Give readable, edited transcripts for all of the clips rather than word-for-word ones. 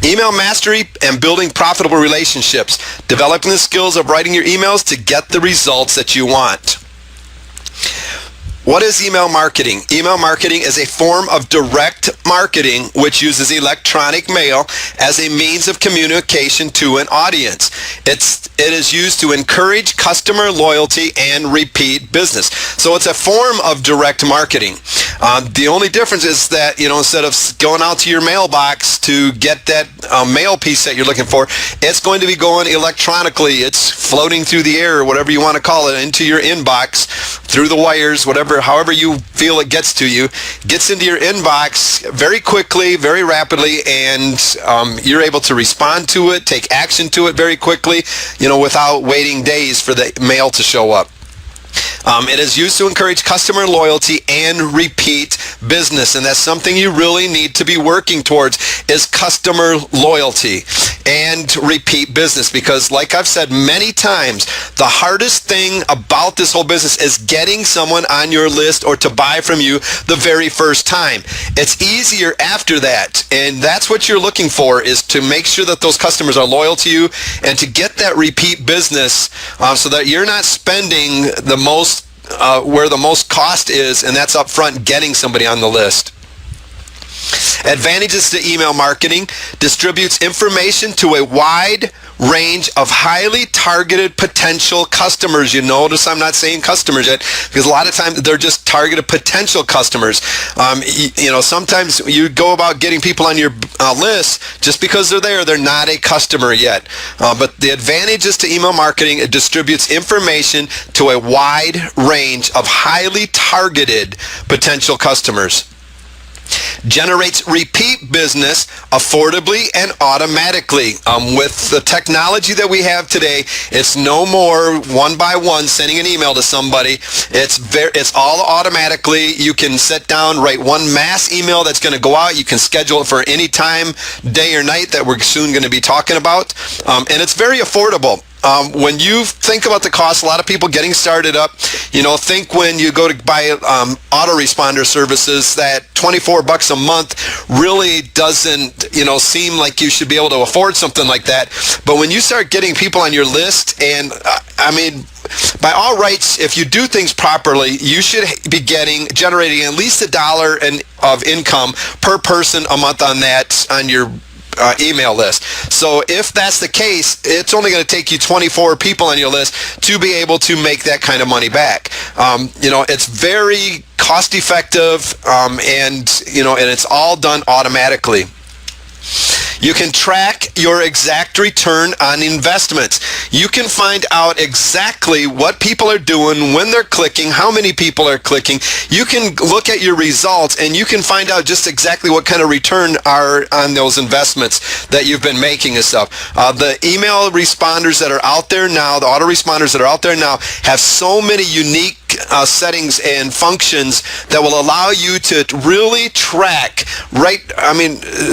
Email mastery and building profitable relationships. Developing the skills of writing your emails to get the results that you want. What is email marketing? Email marketing is a form of direct marketing which uses electronic mail as a means of communication to an audience. It is used to encourage customer loyalty and repeat business. So it's a form of direct marketing. The only difference is that, instead of going out to your mailbox to get that mail piece that you're looking for, it's going to be going electronically. It's floating through the air, or whatever you want to call it, into your inbox, through the wires, however you feel it gets to you, gets into your inbox very quickly, very rapidly, and you're able to respond to it, take action to it very quickly, without waiting days for the mail to show up. It is used to encourage customer loyalty and repeat business, and that's something you really need to be working towards, is customer loyalty and repeat business, because like I've said many times, the hardest thing about this whole business is getting someone on your list or to buy from you the very first time. It's easier after that, and that's what you're looking for, is to make sure that those customers are loyal to you and to get that repeat business, so that you're not spending the most where the most cost is, and that's up front getting somebody on the list. Advantages to email marketing: distributes information to a wide range of highly targeted potential customers. You notice I'm not saying customers yet, because a lot of times they're just targeted potential customers. Sometimes you go about getting people on your list just because they're there. They're not a customer yet. But the advantages to email marketing: it distributes information to a wide range of highly targeted potential customers. Generates repeat business affordably and automatically. With the technology that we have today, it's no more one by one sending an email to somebody. It's all automatically. You can sit down, write one mass email that's going to go out. You can schedule it for any time, day or night, that we're soon going to be talking about. And it's very affordable. When you think about the cost, a lot of people getting started up, think when you go to buy autoresponder services, that $24 a month really doesn't, seem like you should be able to afford something like that. But when you start getting people on your list, and by all rights, if you do things properly, you should be generating at least $1 of income per person a month on your email list. So if that's the case, it's only going to take you 24 people on your list to be able to make that kind of money back. It's very cost effective, and it's all done automatically. You can track your exact return on investments. You can find out exactly what people are doing, when they're clicking, how many people are clicking. You can look at your results, and you can find out just exactly what kind of return are on those investments that you've been making and stuff. The email responders that are out there now, the autoresponders that are out there now, have so many unique settings and functions that will allow you to really track,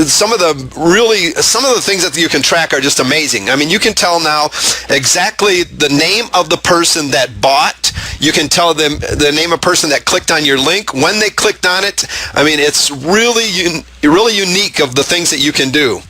some of the things that you can track are just amazing. You can tell now exactly the name of the person that bought. You can tell them the name of person that clicked on your link, when they clicked on it. It's really unique of the things that you can do.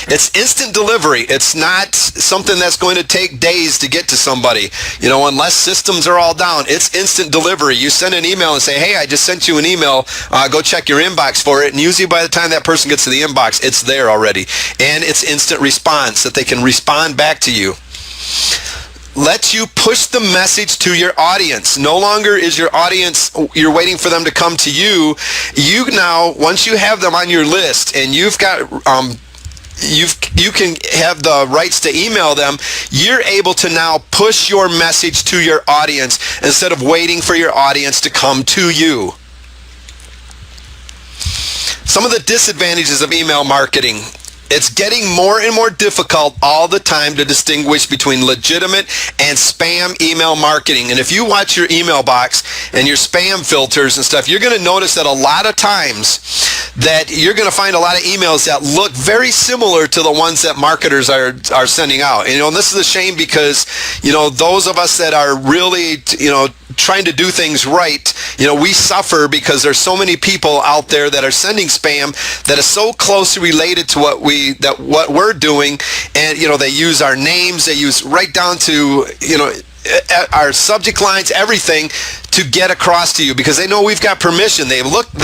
It's instant delivery. It's not something that's going to take days to get to somebody, unless systems are all down. It's instant delivery. You send an email and say, hey, I just sent you an email. Go check your inbox for it. And usually by the time that person gets to the inbox, it's there already. And it's instant response, that they can respond back to you. Lets you push the message to your audience. No longer is your audience, you're waiting for them to come to you. You now, once you have them on your list and you've got you can have the rights to email them, you're able to now push your message to your audience instead of waiting for your audience to come to you. Some of the disadvantages of email marketing: it's getting more and more difficult all the time to distinguish between legitimate and spam email marketing. And if you watch your email box and your spam filters and stuff, you're going to notice that a lot of times that you're going to find a lot of emails that look very similar to the ones that marketers are sending out. And this is a shame because, those of us that are really, trying to do things right, we suffer because there's so many people out there that are sending spam that is so closely related to what we're doing, and they use our names, they use right down to our subject lines, everything, to get across to you because they know we've got permission. They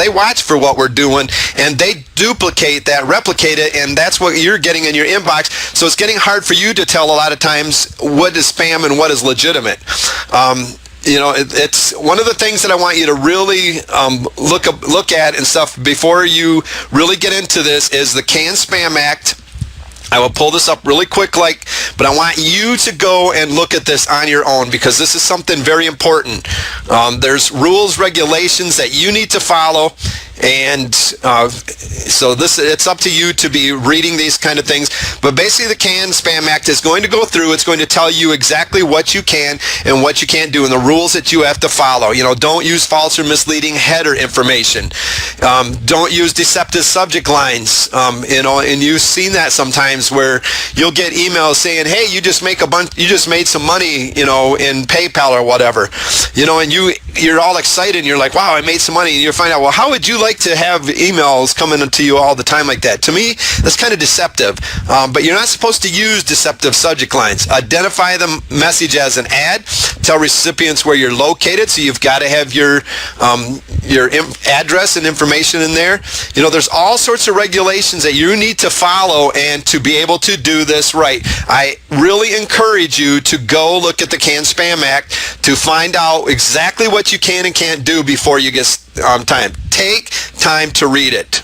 watch for what we're doing, and they duplicate that, replicate it, and that's what you're getting in your inbox. So it's getting hard for you to tell a lot of times what is spam and what is legitimate. It's one of the things that I want you to really look at and stuff before you really get into this is the CAN-SPAM Act. I will pull this up really quick, but I want you to go and look at this on your own because this is something very important. There's rules, regulations that you need to follow, and so it's up to you to be reading these kind of things. But basically, the CAN-SPAM Act is going to go through. It's going to tell you exactly what you can and what you can't do, and the rules that you have to follow. Don't use false or misleading header information. Don't use deceptive subject lines. And you've seen that sometimes where you'll get emails saying, "Hey, you just made some money, in PayPal or whatever," and you're all excited and you're like, "Wow, I made some money," and you find out, well, how would you like to have emails coming to you all the time like that? To me, that's kind of deceptive, but you're not supposed to use deceptive subject lines. Identify the message as an ad. Tell recipients where you're located, so you've got to have your address and information in there. There's all sorts of regulations that you need to follow and to be able to do this right. I really encourage you to go look at the CAN-SPAM Act to find out exactly what you can and can't do before you get time. Take time to read it.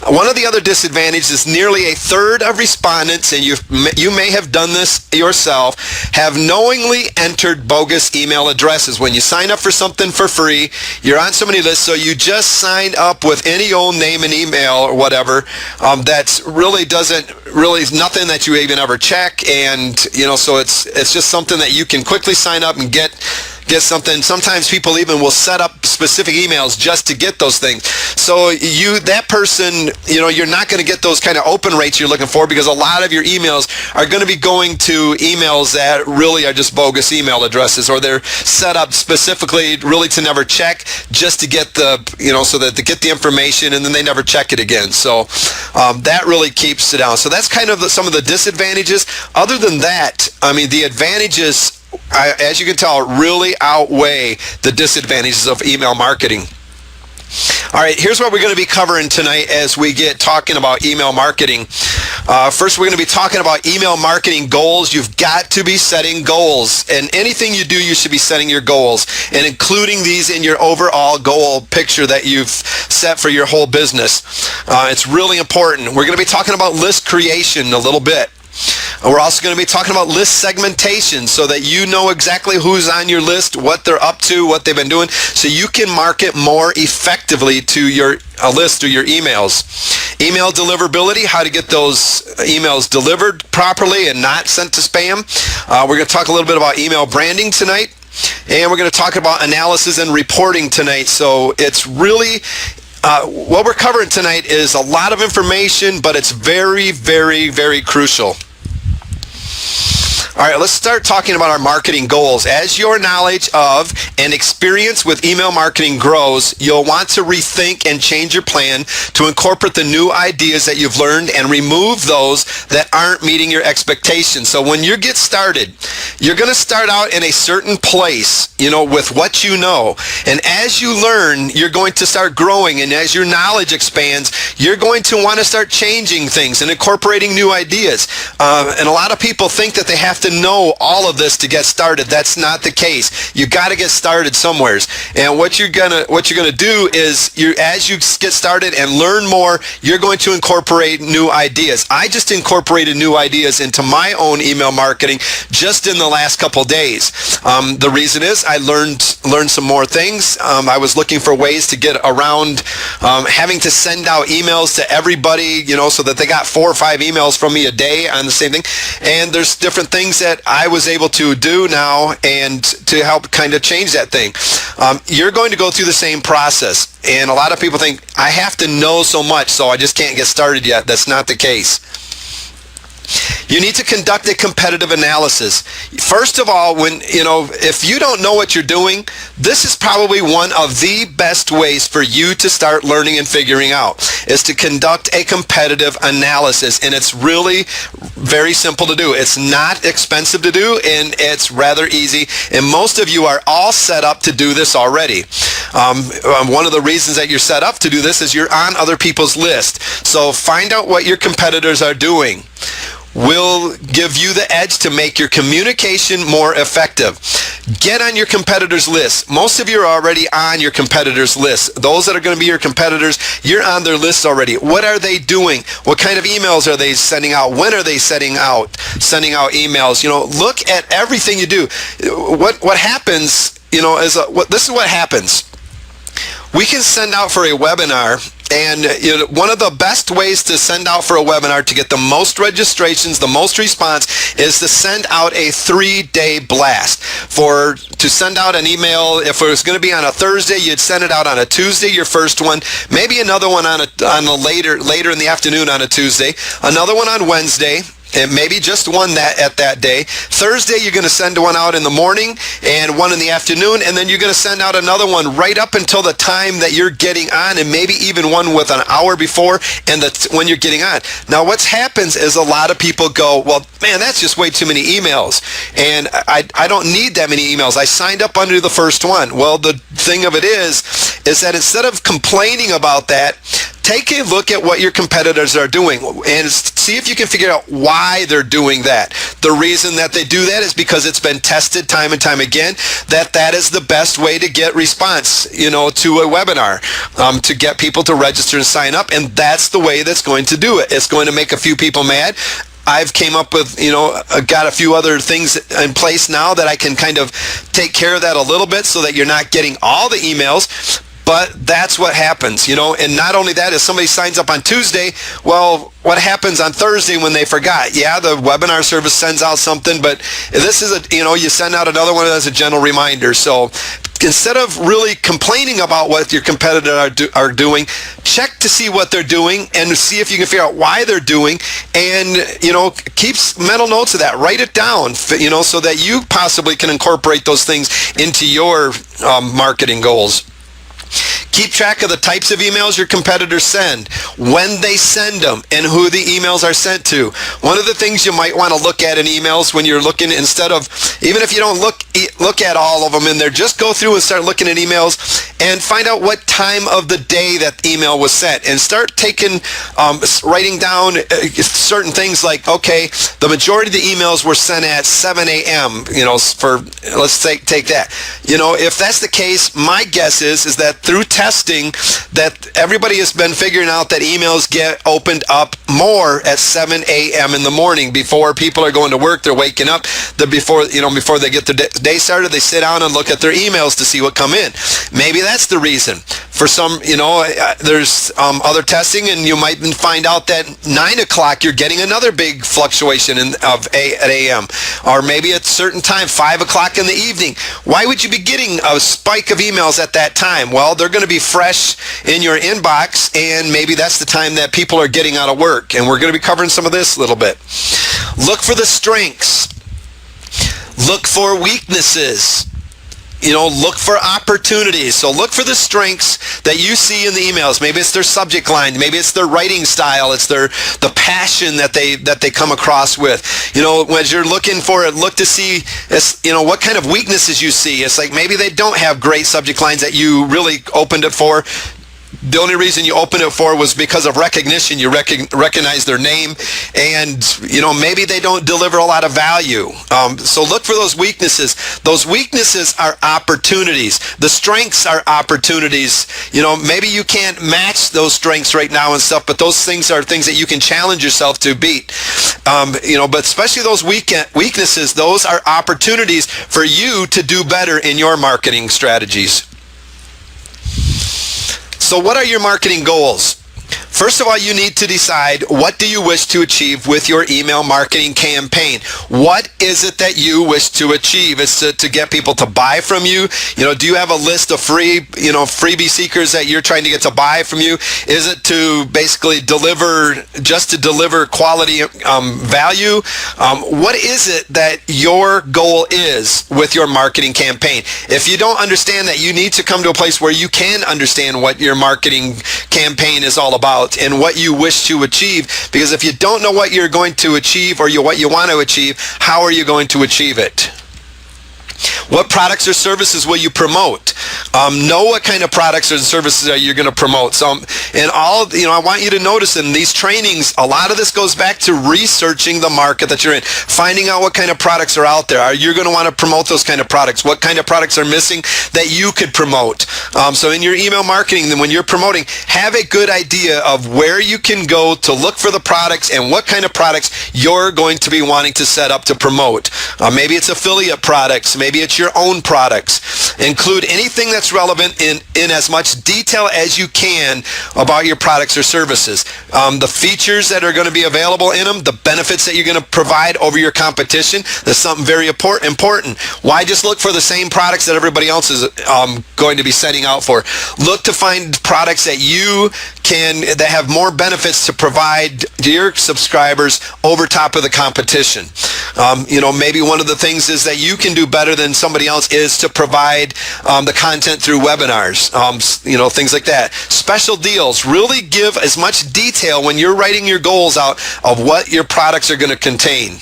One of the other disadvantages is nearly a third of respondents, and you may have done this yourself, have knowingly entered bogus email addresses. When you sign up for something for free, you're on so many lists, so you just signed up with any old name and email or whatever that's really nothing that you even ever check, and so it's just something that you can quickly sign up and get something. Sometimes people even will set up specific emails just to get those things. So that person, you're not going to get those kind of open rates you're looking for because a lot of your emails are going to be going to emails that really are just bogus email addresses, or they're set up specifically really to never check, just to get so that they get the information and then they never check it again. So that really keeps it down. So that's kind of some of the disadvantages. Other than that, the advantages, as you can tell, really outweigh the disadvantages of email marketing. All right, here's what we're going to be covering tonight as we get talking about email marketing. First, we're going to be talking about email marketing goals. You've got to be setting goals. And anything you do, you should be setting your goals and including these in your overall goal picture that you've set for your whole business. It's really important. We're going to be talking about list creation a little bit. We're also going to be talking about list segmentation so that you know exactly who's on your list, what they're up to, what they've been doing, so you can market more effectively to your list or your emails. Email deliverability, how to get those emails delivered properly and not sent to spam. We're going to talk a little bit about email branding tonight, and we're going to talk about analysis and reporting tonight. So it's really what we're covering tonight is a lot of information, but it's very, very, very crucial. All right, let's start talking about our marketing goals. As your knowledge of and experience with email marketing grows, you'll want to rethink and change your plan to incorporate the new ideas that you've learned and remove those that aren't meeting your expectations. So when you get started, you're going to start out in a certain place, with what you know. And as you learn, you're going to start growing. And as your knowledge expands, you're going to want to start changing things and incorporating new ideas. And a lot of people think that they have to know all of this to get started. That's not the case. You got to get started somewhere. And what you're gonna do is, as you get started and learn more, you're going to incorporate new ideas. I just incorporated new ideas into my own email marketing just in the last couple days. The reason is I learned some more things. I was looking for ways to get around having to send out emails to everybody, so that they got 4 or 5 emails from me a day on the same thing. And there's different things things that I was able to do now and to help kind of change that thing. You're going to go through the same process. And a lot of people think, I have to know so much, so I just can't get started yet. That's not the case. You need to conduct a competitive analysis. First of all, if you don't know what you're doing, this is probably one of the best ways for you to start learning and figuring out, is to conduct a competitive analysis. And it's really very simple to do. It's not expensive to do, and it's rather easy. And most of you are all set up to do this already. One of the reasons that you're set up to do this is you're on other people's list. So find out what your competitors are doing. Will give you the edge to make your communication more effective. Get on your competitors' list. Most of you are already on your competitors' list. Those that are going to be your competitors, you're on their list already. What are they doing? What kind of emails are they sending out? When are they sending out emails? Look at everything you do. What happens, this is what happens. We can send out for a webinar, and one of the best ways to send out for a webinar to get the most registrations, the most response, is to send out a 3-day blast. To send out an email, if it was going to be on a Thursday, you'd send it out on a Tuesday, your first one, maybe another one on a later in the afternoon on a Tuesday, another one on Wednesday, and maybe just one at that day. Thursday, you're going to send one out in the morning and one in the afternoon, and then you're going to send out another one right up until the time that you're getting on, and maybe even one with an hour before and when you're getting on. Now, what happens is a lot of people go, well, man, that's just way too many emails, and I don't need that many emails. I signed up under the first one. Well, the thing of it is that instead of complaining about that, take a look at what your competitors are doing and see if you can figure out why they're doing that. The reason that they do that is because it's been tested time and time again that is the best way to get response, to a webinar, to get people to register and sign up, and that's the way that's going to do it. It's going to make a few people mad. I've came up with, got a few other things in place now that I can kind of take care of that a little bit so that you're not getting all the emails. But that's what happens, and not only that, if somebody signs up on Tuesday, well, what happens on Thursday when they forgot? Yeah, the webinar service sends out something, but this is you send out another one as a gentle reminder. So instead of really complaining about what your competitors are doing, check to see what they're doing and see if you can figure out why they're doing, and keep mental notes of that. Write it down, so that you possibly can incorporate those things into your marketing goals. Keep track of the types of emails your competitors send, when they send them, and who the emails are sent to. One of the things you might want to look at in emails when you're looking, instead of, even if you don't look at all of them in there, just go through and start looking at emails and find out what time of the day that email was sent, and start writing down certain things like, okay, the majority of the emails were sent at 7 a.m., let's take that. If that's the case, my guess is that through testing that everybody has been figuring out that emails get opened up more at 7 a.m. in the morning before people are going to work. They're waking up. Before they get their day started, they sit down and look at their emails to see what come in. Maybe that's the reason. For some, there's other testing, and you might find out that 9 o'clock you're getting another big fluctuation at a.m. Or maybe at a certain time, 5 o'clock in the evening. Why would you be getting a spike of emails at that time? Well, they're going to be fresh in your inbox, and maybe that's the time that people are getting out of work. And we're going to be covering some of this a little bit. Look for the strengths. Look for weaknesses. Look for opportunities. So look for the strengths that you see in the emails. Maybe it's their subject line. Maybe it's their writing style. It's the passion that they come across with. As you're looking for it, look to see what kind of weaknesses you see. It's like maybe they don't have great subject lines that you really opened it for. The only reason you opened it for was because of recognition. You recognize their name, and maybe they don't deliver a lot of value. So look for those weaknesses. Those weaknesses are opportunities. The strengths are opportunities. Maybe you can't match those strengths right now and stuff, but those things are things that you can challenge yourself to beat. But especially those weaknesses, those are opportunities for you to do better in your marketing strategies. So what are your marketing goals? First of all, you need to decide, what do you wish to achieve with your email marketing campaign? What is it that you wish to achieve? Is it to get people to buy from you? Do you have a list of freebie seekers that you're trying to get to buy from you? Is it to basically deliver quality value? What is it that your goal is with your marketing campaign? If you don't understand that, you need to come to a place where you can understand what your marketing campaign is all about and what you wish to achieve, because if you don't know what you're going to achieve or what you want to achieve, how are you going to achieve it? What products or services will you promote? Know what kind of products or services are you going to promote. I want you to notice in these trainings, a lot of this goes back to researching the market that you're in, finding out what kind of products are out there. Are you going to want to promote those kind of products? What kind of products are missing that you could promote? So in your email marketing, then when you're promoting, have a good idea of where you can go to look for the products and what kind of products you're going to be wanting to set up to promote. Maybe it's affiliate products. Maybe it's your own products. Include anything that's relevant in as much detail as you can about your products or services. The features that are going to be available in them, the benefits that you're going to provide over your competition. That's something very important. Why just look for the same products that everybody else is going to be setting out for? Look to find products that have more benefits to provide to your subscribers over top of the competition. Maybe one of the things is that you can do better than somebody else is to provide the content through webinars, things like that. Special deals. Really give as much detail when you're writing your goals out of what your products are going to contain.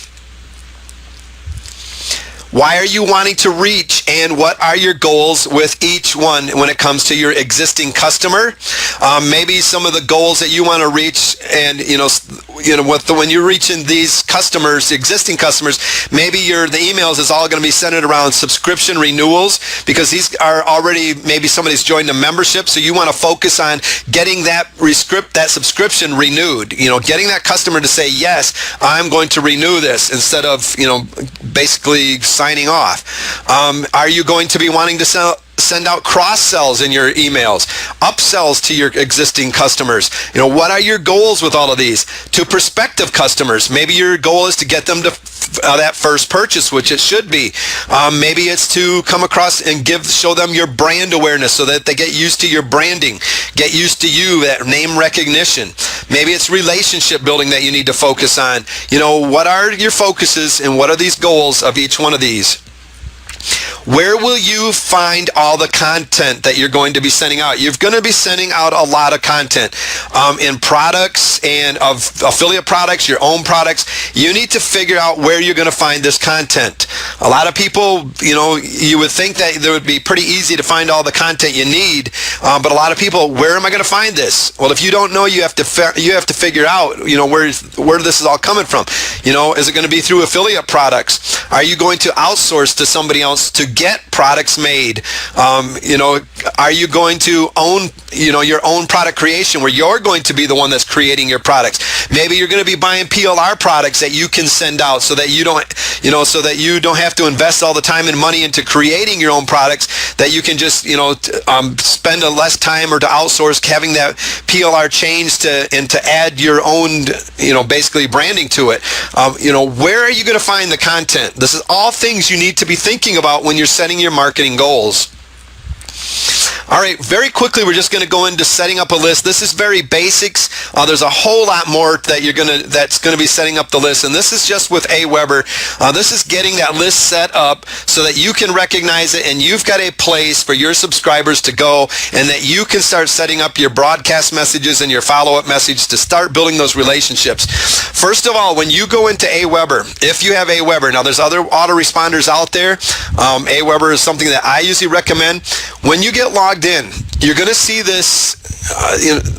Why are you wanting to reach, and what are your goals with each one when it comes to your existing customer? Maybe some of the goals that you want to reach, and when you're reaching these customers, existing customers, maybe the emails is all going to be centered around subscription renewals, because these are already, maybe somebody's joined a membership, so you want to focus on getting that subscription renewed. Getting that customer to say, yes, I'm going to renew this, instead of basically signing off. Are you going to be wanting to send out cross-sells in your emails, upsells to your existing customers? What are your goals with all of these? To prospective customers, maybe your goal is to get them to that first purchase, which it should be. Maybe it's to come across and show them your brand awareness so that they get used to your branding, get used to you, that name recognition. Maybe it's relationship building that you need to focus on. What are your focuses and what are these goals of each one of these? Where will you find all the content that you're going to be sending out? You're going to be sending out a lot of content in products and of affiliate products, your own products. You need to figure out where you're going to find this content. A lot of people, you would think that it would be pretty easy to find all the content you need, but a lot of people, where am I going to find this? Well, if you don't know, you have to figure out, where this is all coming from. Is it going to be through affiliate products? Are you going to outsource to somebody else to get products made? Are you going to own, your own product creation, where you're going to be the one that's creating your products? Maybe you're going to be buying PLR products that you can send out, so that you don't have to invest all the time and money into creating your own products, that you can just, spend a less time, or to outsource having that PLR changed and to add your own, basically branding to it. Where are you going to find the content? This is all things you need to be thinking about when you're setting your marketing goals. All right, very quickly, we're just going to go into setting up a list. This is very basics. There's a whole lot more that that's going to be setting up the list, and this is just with Aweber. This is getting that list set up so that you can recognize it, and you've got a place for your subscribers to go, and that you can start setting up your broadcast messages and your follow-up message to start building those relationships. First of all, when you go into Aweber, if you have Aweber, now there's other autoresponders out there. Aweber is something that I usually recommend. When you get logged in, you're going to see this,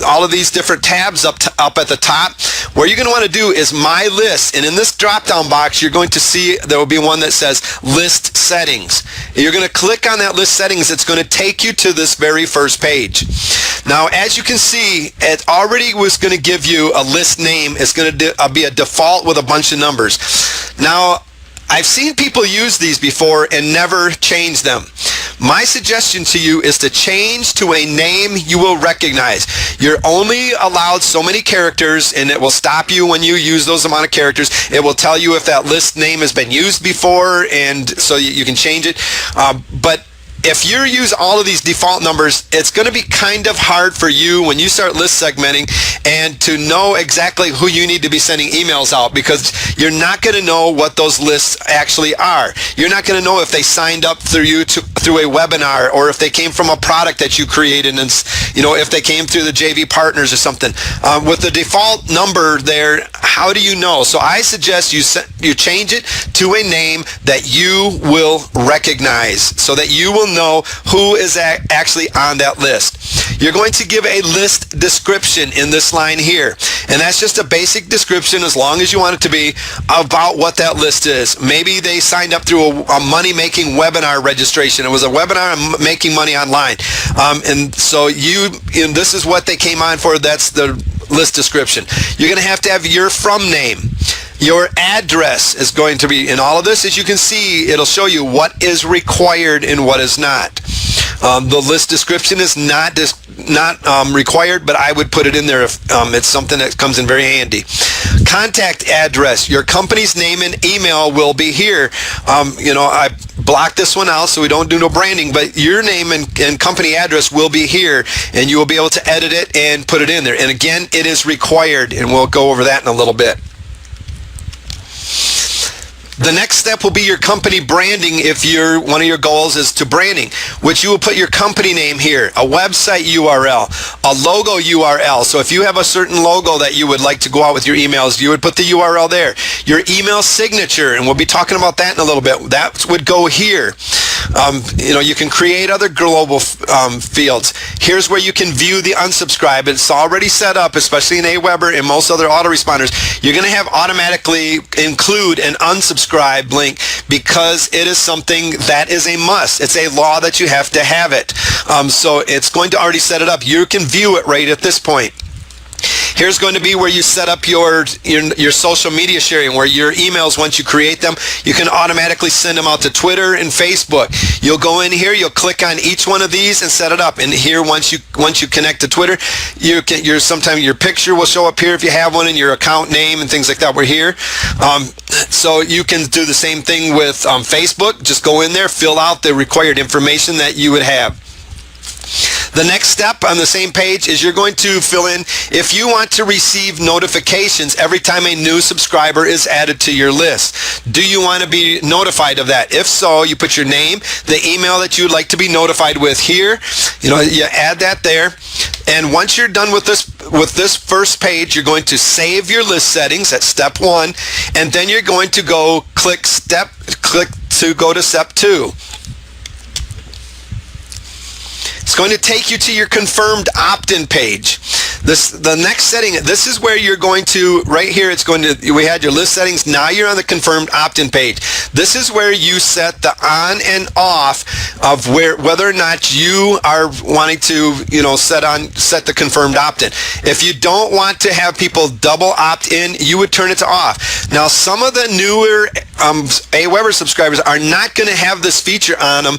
all of these different tabs up at the top. What you're going to want to do is My List, and in this drop-down box, you're going to see there will be one that says List Settings. You're going to click on that List Settings. It's going to take you to this very first page. Now, as you can see, it already was going to give you a list name. It's going to be a default with a bunch of numbers. Now, I've seen people use these before and never change them. My suggestion to you is to change to a name you will recognize. You're only allowed so many characters, and it will stop you when you use those amount of characters. It will tell you if that list name has been used before, and so you can change it. But if you use all of these default numbers, it's going to be kind of hard for you when you start list segmenting and to know exactly who you need to be sending emails out, because you're not going to know what those lists actually are. You're not going to know if they signed up through you through a webinar, or if they came from a product that you created, and if they came through the JV Partners or something. With the default number there, how do you know? So I suggest you change it to a name that you will recognize, so that you will know who is actually on that list. You're going to give a list description in this line here, and that's just a basic description, as long as you want it to be, about what that list is. Maybe they signed up through a money-making webinar registration. It was a webinar on making money online, and so this is what they came on for. That's the list description. You're going to have your from name. Your address is going to be in all of this. As you can see, it'll show you what is required and what is not. The list description is not required, but I would put it in there if it's something that comes in very handy. Contact address. Your company's name and email will be here. I blocked this one out so we don't do no branding, but your name and company address will be here, and you will be able to edit it and put it in there. And again, it is required, and we'll go over that in a little bit. The next step will be your company branding. If one of your goals is to branding, which you will put your company name here, a website URL, a logo URL. So if you have a certain logo that you would like to go out with your emails, you would put the URL there. Your email signature, and we'll be talking about that in a little bit, that would go here. You can create other global fields. Here's where you can view the unsubscribe. It's already set up, especially in Aweber and most other autoresponders. You're going to have automatically include an unsubscribe link, because it is something that is a must. It's a law that you have to have it. So it's going to already set it up. You can view it right at this point. Here's going to be where you set up your social media sharing, where your emails, once you create them, you can automatically send them out to Twitter and Facebook. You'll go in here, you'll click on each one of these and set it up. And here, once you connect to Twitter, sometimes your picture will show up here if you have one, and your account name and things like that. We're here. So you can do the same thing with Facebook. Just go in there, fill out the required information that you would have. The next step on the same page is you're going to fill in if you want to receive notifications every time a new subscriber is added to your list. Do you want to be notified of that? If so, you put your name, the email that you would like to be notified with here. You add that there. And once you're done with this first page, you're going to save your list settings at step 1, and then you're going to click to go to step 2. It's going to take you to your confirmed opt-in page. The next setting, this is where you're going to, right here, we had your list settings. Now you're on the confirmed opt-in page. This is where you set the on and off of whether or not you are wanting to, set the confirmed opt-in. If you don't want to have people double opt-in, you would turn it to off. Now, some of the newer Aweber subscribers are not going to have this feature on them.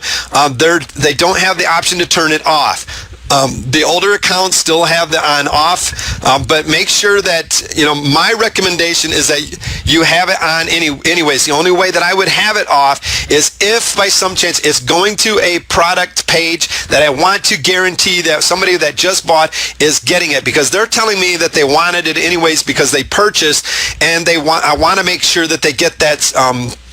They don't have the option to turn it off. The older accounts still have the on-off, but make sure that, my recommendation is that you have it on anyways. The only way that I would have it off is if by some chance it's going to a product page that I want to guarantee that somebody that just bought is getting it, because they're telling me that they wanted it anyways because they purchased, and I want to make sure that they get that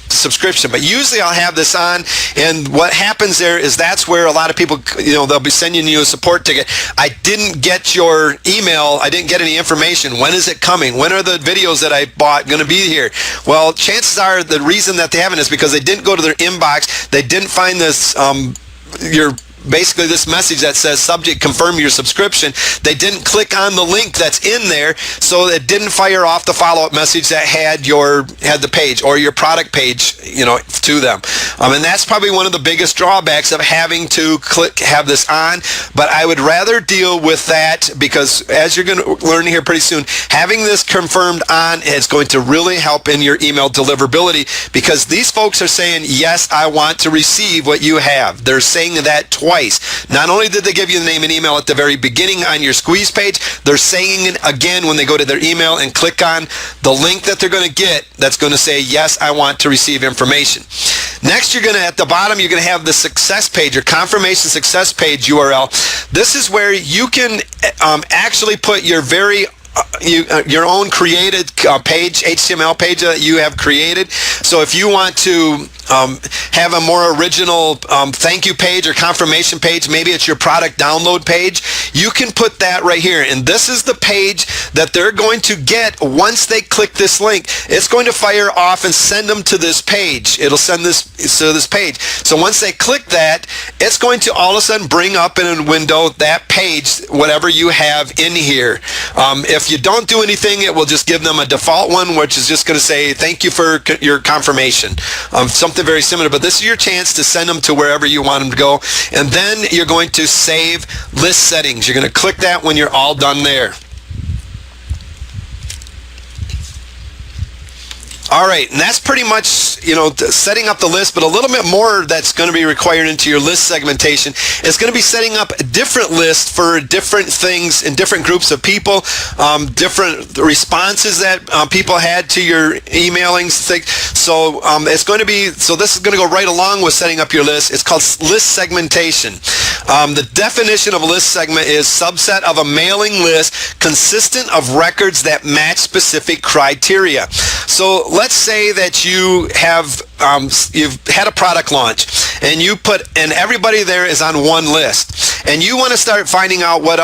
subscription. But usually I'll have this on, and what happens there is that's where a lot of people, they'll be sending you a support ticket. I didn't get your email. I didn't get any information. When is it coming? When are the videos that I bought going to be here? Well, chances are the reason that they haven't is because they didn't go to their inbox. They didn't find this, basically this message that says subject confirm your subscription. They didn't click on the link that's in there, so it didn't fire off the follow-up message that had the page or your product page to them. And that's probably one of the biggest drawbacks of having to have this on. But I would rather deal with that, because as you're going to learn here pretty soon, having this confirmed on is going to really help in your email deliverability, because these folks are saying, yes, I want to receive what you have. They're saying that twice. Not only did they give you the name and email at the very beginning on your squeeze page, they're saying it again when they go to their email and click on the link that they're going to get that's going to say, yes, I want to receive information. Next, you're going to, at the bottom, you're going to have the success page or confirmation success page URL. This is where you can actually put your very your own created page, HTML page that you have created. So if you want to have a more original thank you page or confirmation page, maybe it's your product download page, you can put that right here. And this is the page that they're going to get once they click this link. It's going to fire off and send them to this page. It'll send this to this page. So once they click that, it's going to all of a sudden bring up in a window that page, whatever you have in here. If you don't do anything, it will just give them a default one, which is just going to say, thank you for your confirmation. Something very similar, but this is your chance to send them to wherever you want them to go. And then you're going to save list settings. You're going to click that when you're all done there. All right, and that's pretty much, setting up the list, but a little bit more that's going to be required into your list segmentation. It's going to be setting up different lists for different things in different groups of people, different responses that people had to your emailings. So it's going to be, so this is going to go right along with setting up your list. It's called list segmentation. The definition of a list segment is subset of a mailing list consistent of records that match specific criteria. So let's say that you have you've had a product launch and and everybody there is on one list, and you want to start finding out what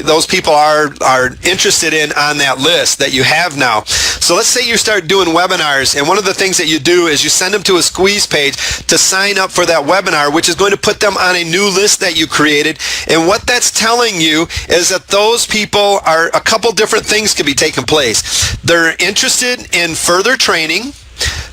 those people are interested in on that list that you have now. So let's say you start doing webinars, and one of the things that you do is you send them to a squeeze page to sign up for that webinar, which is going to put them on a new list that you created. And what that's telling you is that those people are, a couple different things could be taking place. They're interested in further training,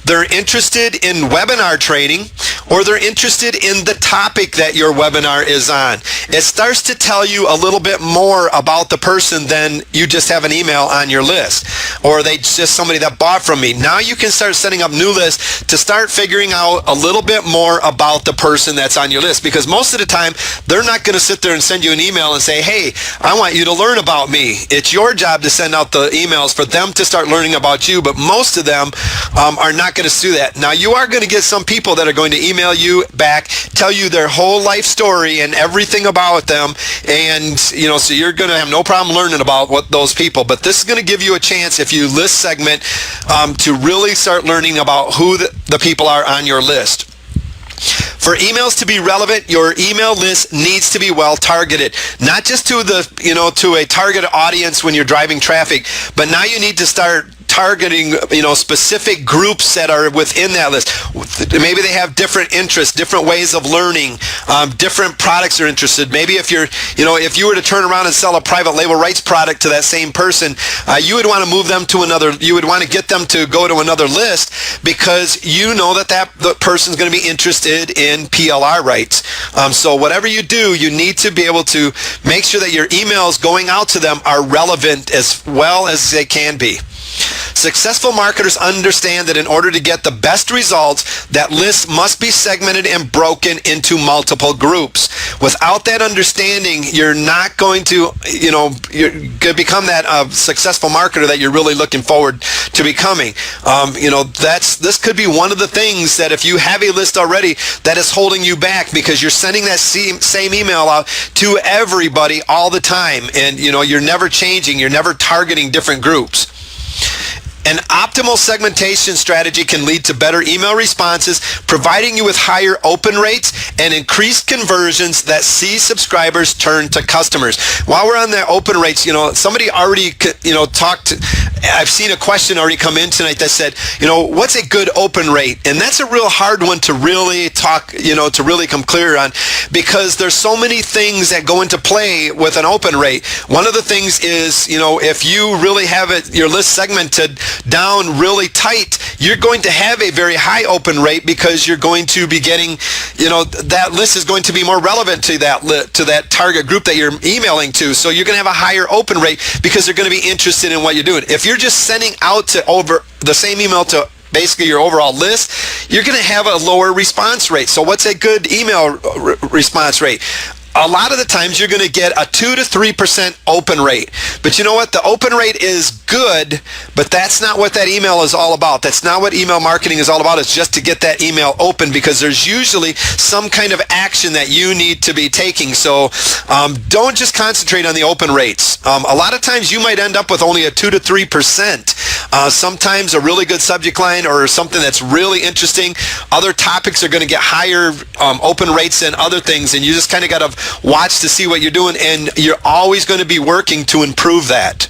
they're interested in webinar training, or they're interested in the topic that your webinar is on. It starts to tell you a little bit more about the person than you just have an email on your list, or they just somebody that bought from me. Now you can start setting up new lists to start figuring out a little bit more about the person that's on your list, because most of the time they're not going to sit there and send you an email and say, hey, I want you to learn about me. It's your job to send out the emails for them to start learning about you, but most of them are not going to do that. Now you are going to get some people that are going to email you back, tell you their whole life story and everything about them, and so you're going to have no problem learning about what those people. But this is going to give you a chance, if you list segment, to really start learning about who the people are on your list. For emails to be relevant, your email list needs to be well targeted, not just to to a target audience when you're driving traffic, but now you need to start targeting specific groups that are within that list. Maybe they have different interests, different ways of learning, different products they're interested. Maybe if if you were to turn around and sell a private label rights product to that same person, you would want to move them to you would want to get them to go to another list, because you know that the person's going to be interested in PLR rights. So whatever you do, you need to be able to make sure that your emails going out to them are relevant as well as they can be. Successful marketers understand that in order to get the best results, that lists must be segmented and broken into multiple groups. Without that understanding, you're not going to, you're going to become that successful marketer that you're really looking forward to becoming. This could be one of the things that if you have a list already that is holding you back, because you're sending that same email out to everybody all the time, and you're never changing, you're never targeting different groups. An optimal segmentation strategy can lead to better email responses, providing you with higher open rates and increased conversions that see subscribers turn to customers. While we're on that open rates, somebody already, talked. I've seen a question already come in tonight that said, what's a good open rate? And that's a real hard one to really talk, to really come clear on, because there's so many things that go into play with an open rate. One of the things is, if you really have your list segmented down really tight, you're going to have a very high open rate because you're going to be getting, that list is going to be more relevant to that target group that you're emailing to. So you're going to have a higher open rate because they're going to be interested in what you're doing. If you're just sending out to over the same email to basically your overall list, you're going to have a lower response rate. So what's a good email response rate? A lot of the times you're going to get a 2 to 3% open rate. But you know what? The open rate is good, but that's not what that email is all about. That's not what email marketing is all about. It's just to get that email open, because there's usually some kind of action that you need to be taking. So don't just concentrate on the open rates. A lot of times you might end up with only a 2 to 3%. Sometimes a really good subject line or something that's really interesting. Other topics are going to get higher open rates than other things, and you just kind of got to watch to see what you're doing, and you're always going to be working to improve that.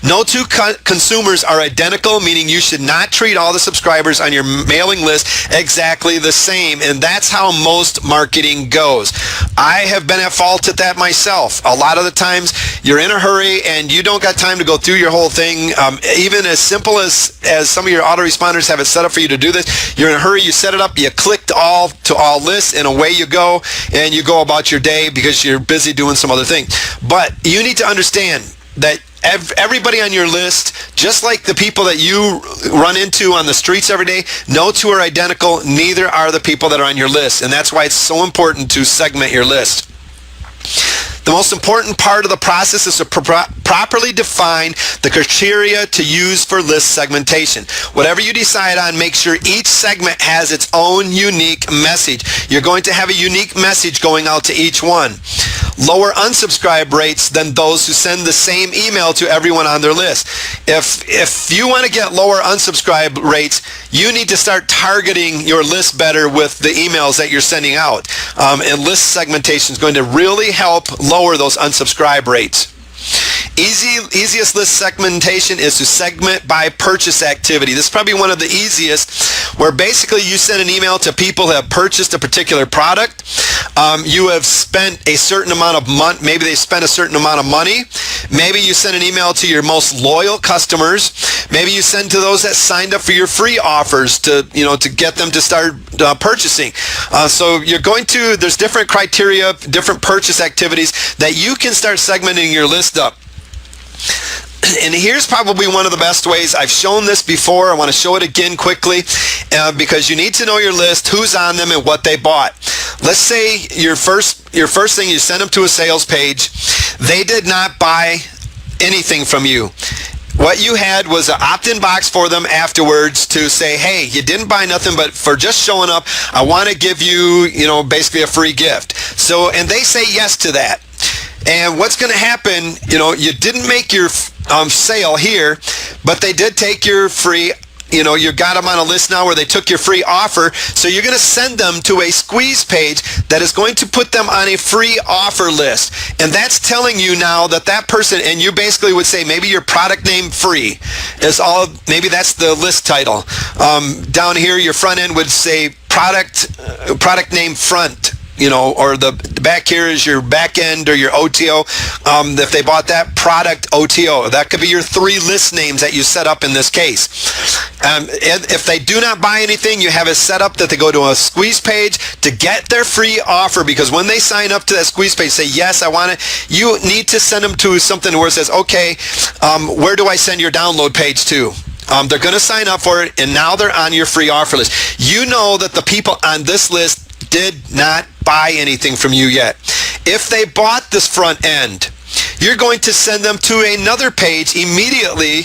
No two consumers are identical, meaning you should not treat all the subscribers on your mailing list exactly the same, and that's how most marketing goes. I have been at fault at that myself. A lot of the times you're in a hurry and you don't got time to go through your whole thing. Even as simple as some of your autoresponders have it set up for you to do this, you're in a hurry, you set it up, you clicked all to all lists, and away you go, and you go about your day because you're busy doing some other thing. But you need to understand that everybody on your list, just like the people that you run into on the streets every day, no two are identical. Neither are the people that are on your list. And that's why it's so important to segment your list. The most important part of the process is to properly define the criteria to use for list segmentation. Whatever you decide on, make sure each segment has its own unique message. You're going to have a unique message going out to each one. Lower unsubscribe rates than those who send the same email to everyone on their list. If you want to get lower unsubscribe rates, you need to start targeting your list better with the emails that you're sending out. And list segmentation is going to really help lower those unsubscribe rates. Easiest list segmentation is to segment by purchase activity. This is probably one of the easiest, where basically you send an email to people who have purchased a particular product. You have spent a certain amount of money. Maybe they spent a certain amount of money. Maybe you send an email to your most loyal customers. Maybe you send to those that signed up for your free offers to get them to start purchasing. So there's different criteria, different purchase activities that you can start segmenting your list up. And here's probably one of the best ways. I've shown this before. I want to show it again quickly because you need to know your list, who's on them, and what they bought. Let's say your first thing, you send them to a sales page. They did not buy anything from you. What you had was an opt-in box for them afterwards to say, hey, you didn't buy nothing, but for just showing up, I want to give you, basically a free gift. So, and they say yes to that. And what's going to happen, you didn't make your sale here, but they did take your free, you got them on a list now where they took your free offer. So you're going to send them to a squeeze page that is going to put them on a free offer list. And that's telling you now that person, and you basically would say maybe your product name free is all, maybe that's the list title. Down here, your front end would say product name front. Or the back here is your back end or your OTO. If they bought that, product OTO. That could be your 3 list names that you set up in this case. If they do not buy anything, you have it set up that they go to a squeeze page to get their free offer, because when they sign up to that squeeze page, say, yes, I want it, you need to send them to something where it says, okay, where do I send your download page to? They're going to sign up for it, and now they're on your free offer list. You know that the people on this list did not buy anything from you yet. If they bought this front end, you're going to send them to another page immediately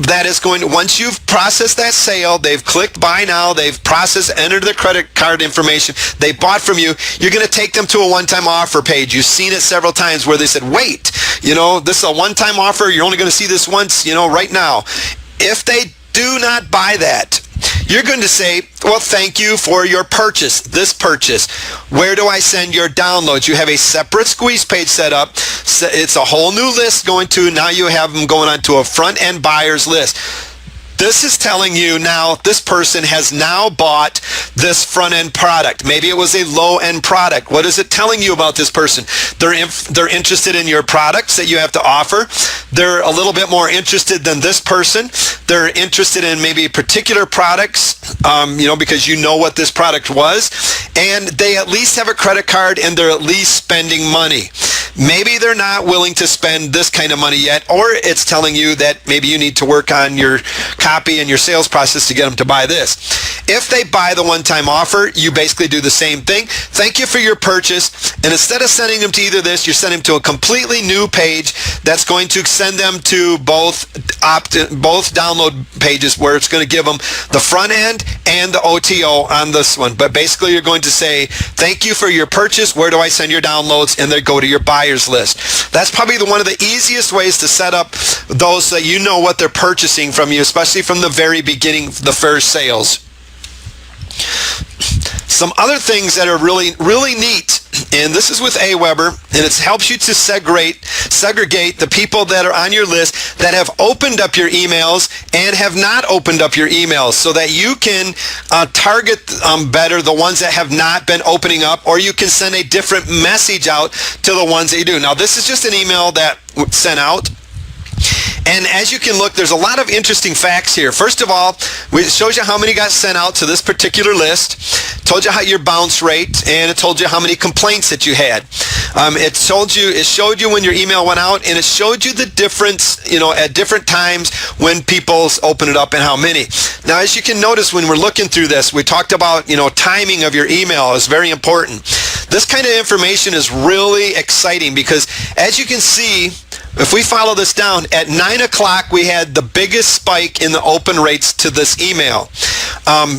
that is going to, once you've processed that sale, they've clicked buy now, they've processed, entered their credit card information, they bought from you, you're going to take them to a one-time offer page. You've seen it several times where they said, wait, this is a one-time offer, you're only going to see this once, right now. If they do not buy that, you're going to say, well, thank you for your purchase, this purchase. Where do I send your downloads? You have a separate squeeze page set up. It's a whole new list going to, now you have them going on to a front-end buyer's list. This is telling you now this person has now bought this front-end product. Maybe it was a low-end product. What is it telling you about this person? They're interested in your products that you have to offer. They're a little bit more interested than this person. They're interested in maybe particular products, because you know what this product was. And they at least have a credit card and they're at least spending money. Maybe they're not willing to spend this kind of money yet, or it's telling you that maybe you need to work on your copy and your sales process to get them to buy this. If they buy the one-time offer, you basically do the same thing. Thank you for your purchase. And instead of sending them to either this, you're sending them to a completely new page that's going to send them to both download pages where it's going to give them the front end and the OTO on this one. But basically, you're going to say, thank you for your purchase. Where do I send your downloads? And they go to your buyers list. That's probably one of the easiest ways to set up those so that you know what they're purchasing from you, especially from the very beginning, the first sales. Some other things that are really, really neat, and this is with Aweber, and it helps you to segregate the people that are on your list that have opened up your emails and have not opened up your emails, so that you can target better the ones that have not been opening up, or you can send a different message out to the ones that you do. Now, this is just an email that sent out. And as you can look, there's a lot of interesting facts here. First of all, it shows you how many got sent out to this particular list. Told you how your bounce rate, and it told you how many complaints that you had. It showed you when your email went out, and it showed you the difference, at different times when people open it up and how many. Now, as you can notice when we're looking through this, we talked about, timing of your email is very important. This kind of information is really exciting because, as you can see, if we follow this down, at 9 o'clock, we had the biggest spike in the open rates to this email.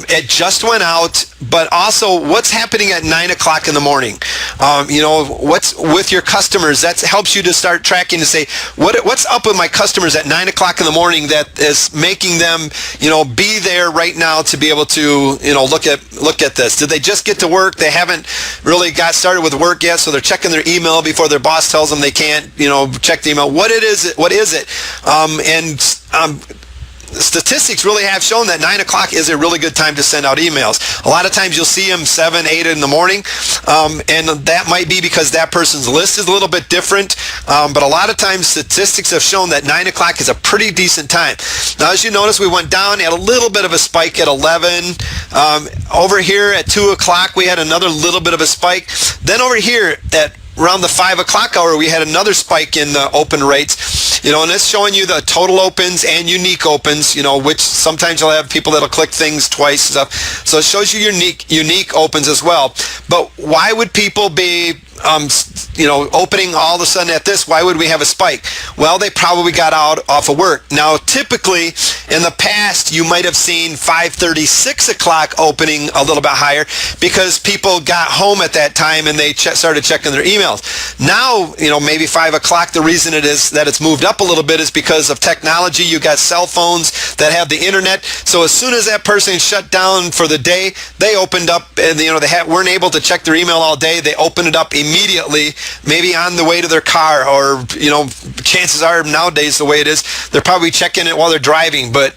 It just went out, but also what's happening at 9 o'clock in the morning? What's with your customers? That helps you to start tracking to say, what's up with my customers at 9 o'clock in the morning that is making them, be there right now to be able to, look at this. Did they just get to work? They haven't really got started with work yet, so they're checking their email before their boss tells them they can't, check the email. What is it? Statistics really have shown that 9 o'clock is a really good time to send out emails. A lot of times you'll see them 7, 8 in the morning, and that might be because that person's list is a little bit different, but a lot of times statistics have shown that 9 o'clock is a pretty decent time. Now, as you notice, we went down, had a little bit of a spike at 11. Over here at 2 o'clock, we had another little bit of a spike. Then over here at around the 5 o'clock hour, we had another spike in the open rates. And it's showing you the total opens and unique opens, which sometimes you'll have people that'll click things twice and stuff. So it shows you unique opens as well. But why would people be opening all of a sudden at this? Why would we have a spike? Well, they probably got out off of work. Now, typically in the past, you might have seen 5:30, 6 o'clock opening a little bit higher because people got home at that time and they started checking their emails. Now, maybe 5 o'clock, the reason it is that it's moved up a little bit is because of technology. You got cell phones that have the internet. So as soon as that person shut down for the day, they opened up and they weren't able to check their email all day. They opened it up immediately, maybe on the way to their car, or chances are nowadays the way it is, they're probably checking it while they're driving. But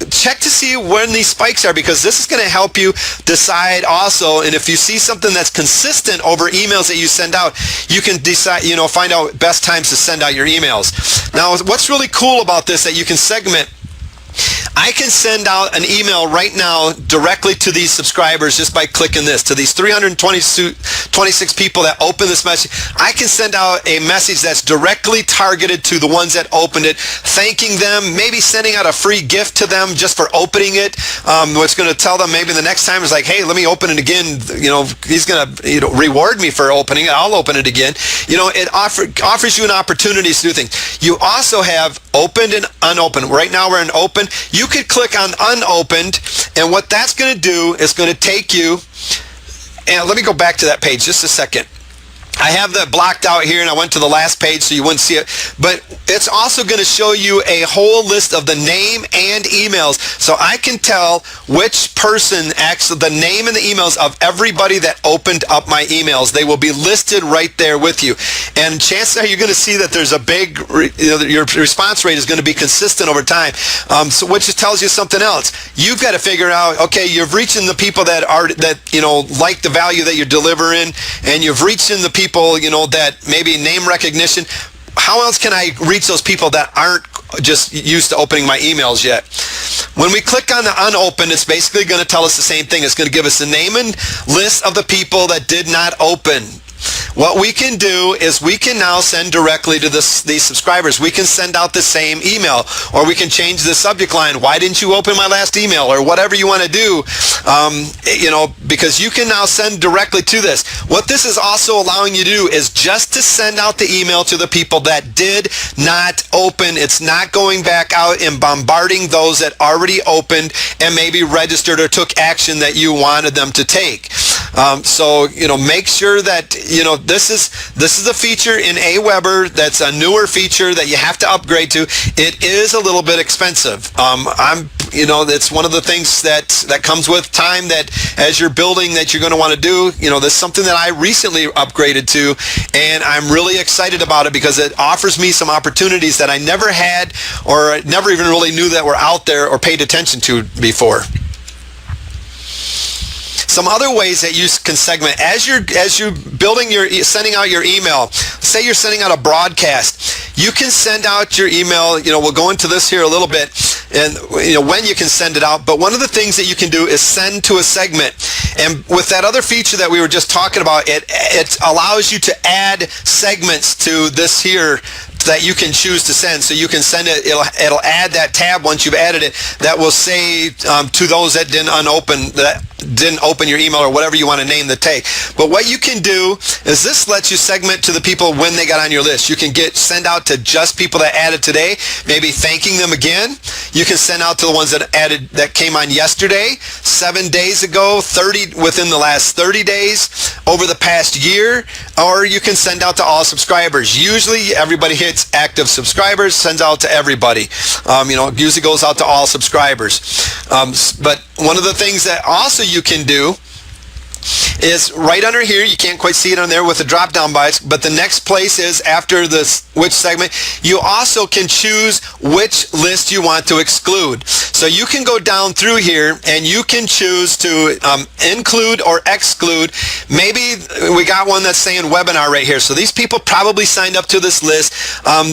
check to see when these spikes are, because this is going to help you decide also. And if you see something that's consistent over emails that you send out, you can decide, find out best times to send out your emails. Now, what's really cool about this that you can segment. I can send out an email right now directly to these subscribers just by clicking this. To these 326 people that open this message, I can send out a message that's directly targeted to the ones that opened it, thanking them, maybe sending out a free gift to them just for opening it. What's going to tell them maybe the next time is like, hey, let me open it again. He's going to reward me for opening it. I'll open it again. It offers you an opportunity to do things. You also have opened and unopened. Right now we're in open. You could click on unopened, and what that's going to do is going to take you, and let me go back to that page just a second. I have that blocked out here, and I went to the last page so you wouldn't see it. But it's also going to show you a whole list of the name and emails. So I can tell which person, actually, the name and the emails of everybody that opened up my emails. They will be listed right there with you. And chances are you're going to see that there's a big, your response rate is going to be consistent over time. So which tells you something else. You've got to figure out, okay, you've reached in the people that like the value that you're delivering, and you've reached in the people, that maybe name recognition. How else can I reach those people that aren't just used to opening my emails yet? When we click on the unopened, it's basically going to tell us the same thing. It's going to give us the name and list of the people that did not open. What we can do is we can now send directly to these subscribers. We can send out the same email, or we can change the subject line, why didn't you open my last email, or whatever you want to do, because you can now send directly to this. What this is also allowing you to do is just to send out the email to the people that did not open. It's not going back out and bombarding those that already opened and maybe registered or took action that you wanted them to take. So make sure that this is a feature in Aweber that's a newer feature that you have to upgrade to. It is a little bit expensive. It's one of the things that comes with time, that as you're building that you're going to want to do. That's something that I recently upgraded to, and I'm really excited about it because it offers me some opportunities that I never had, or never even really knew that were out there or paid attention to before. Some other ways that you can segment as you're sending out your email. Say you're sending out a broadcast. You can send out your email. We'll go into this here a little bit, and when you can send it out. But one of the things that you can do is send to a segment. And with that other feature that we were just talking about, it allows you to add segments to this here that you can choose to send. So you can send it, it'll add that tab once you've added it, that will say to those that didn't open your email, or whatever you want to name the tag. But what you can do is this lets you segment to the people when they got on your list. You can send out to just people that added today, maybe thanking them again. You can send out to the ones that came on yesterday, 7 days ago, within the last 30 days, over the past year, or you can send out to all subscribers. Usually everybody hits active subscribers, sends out to everybody. It usually goes out to all subscribers. But one of the things that also you can do is right under here, you can't quite see it on there with the drop down box, but the next place is after this which segment. You also can choose which list you want to exclude. So you can go down through here and you can choose to include or exclude. Maybe we got one that's saying webinar right here. So these people probably signed up to this list.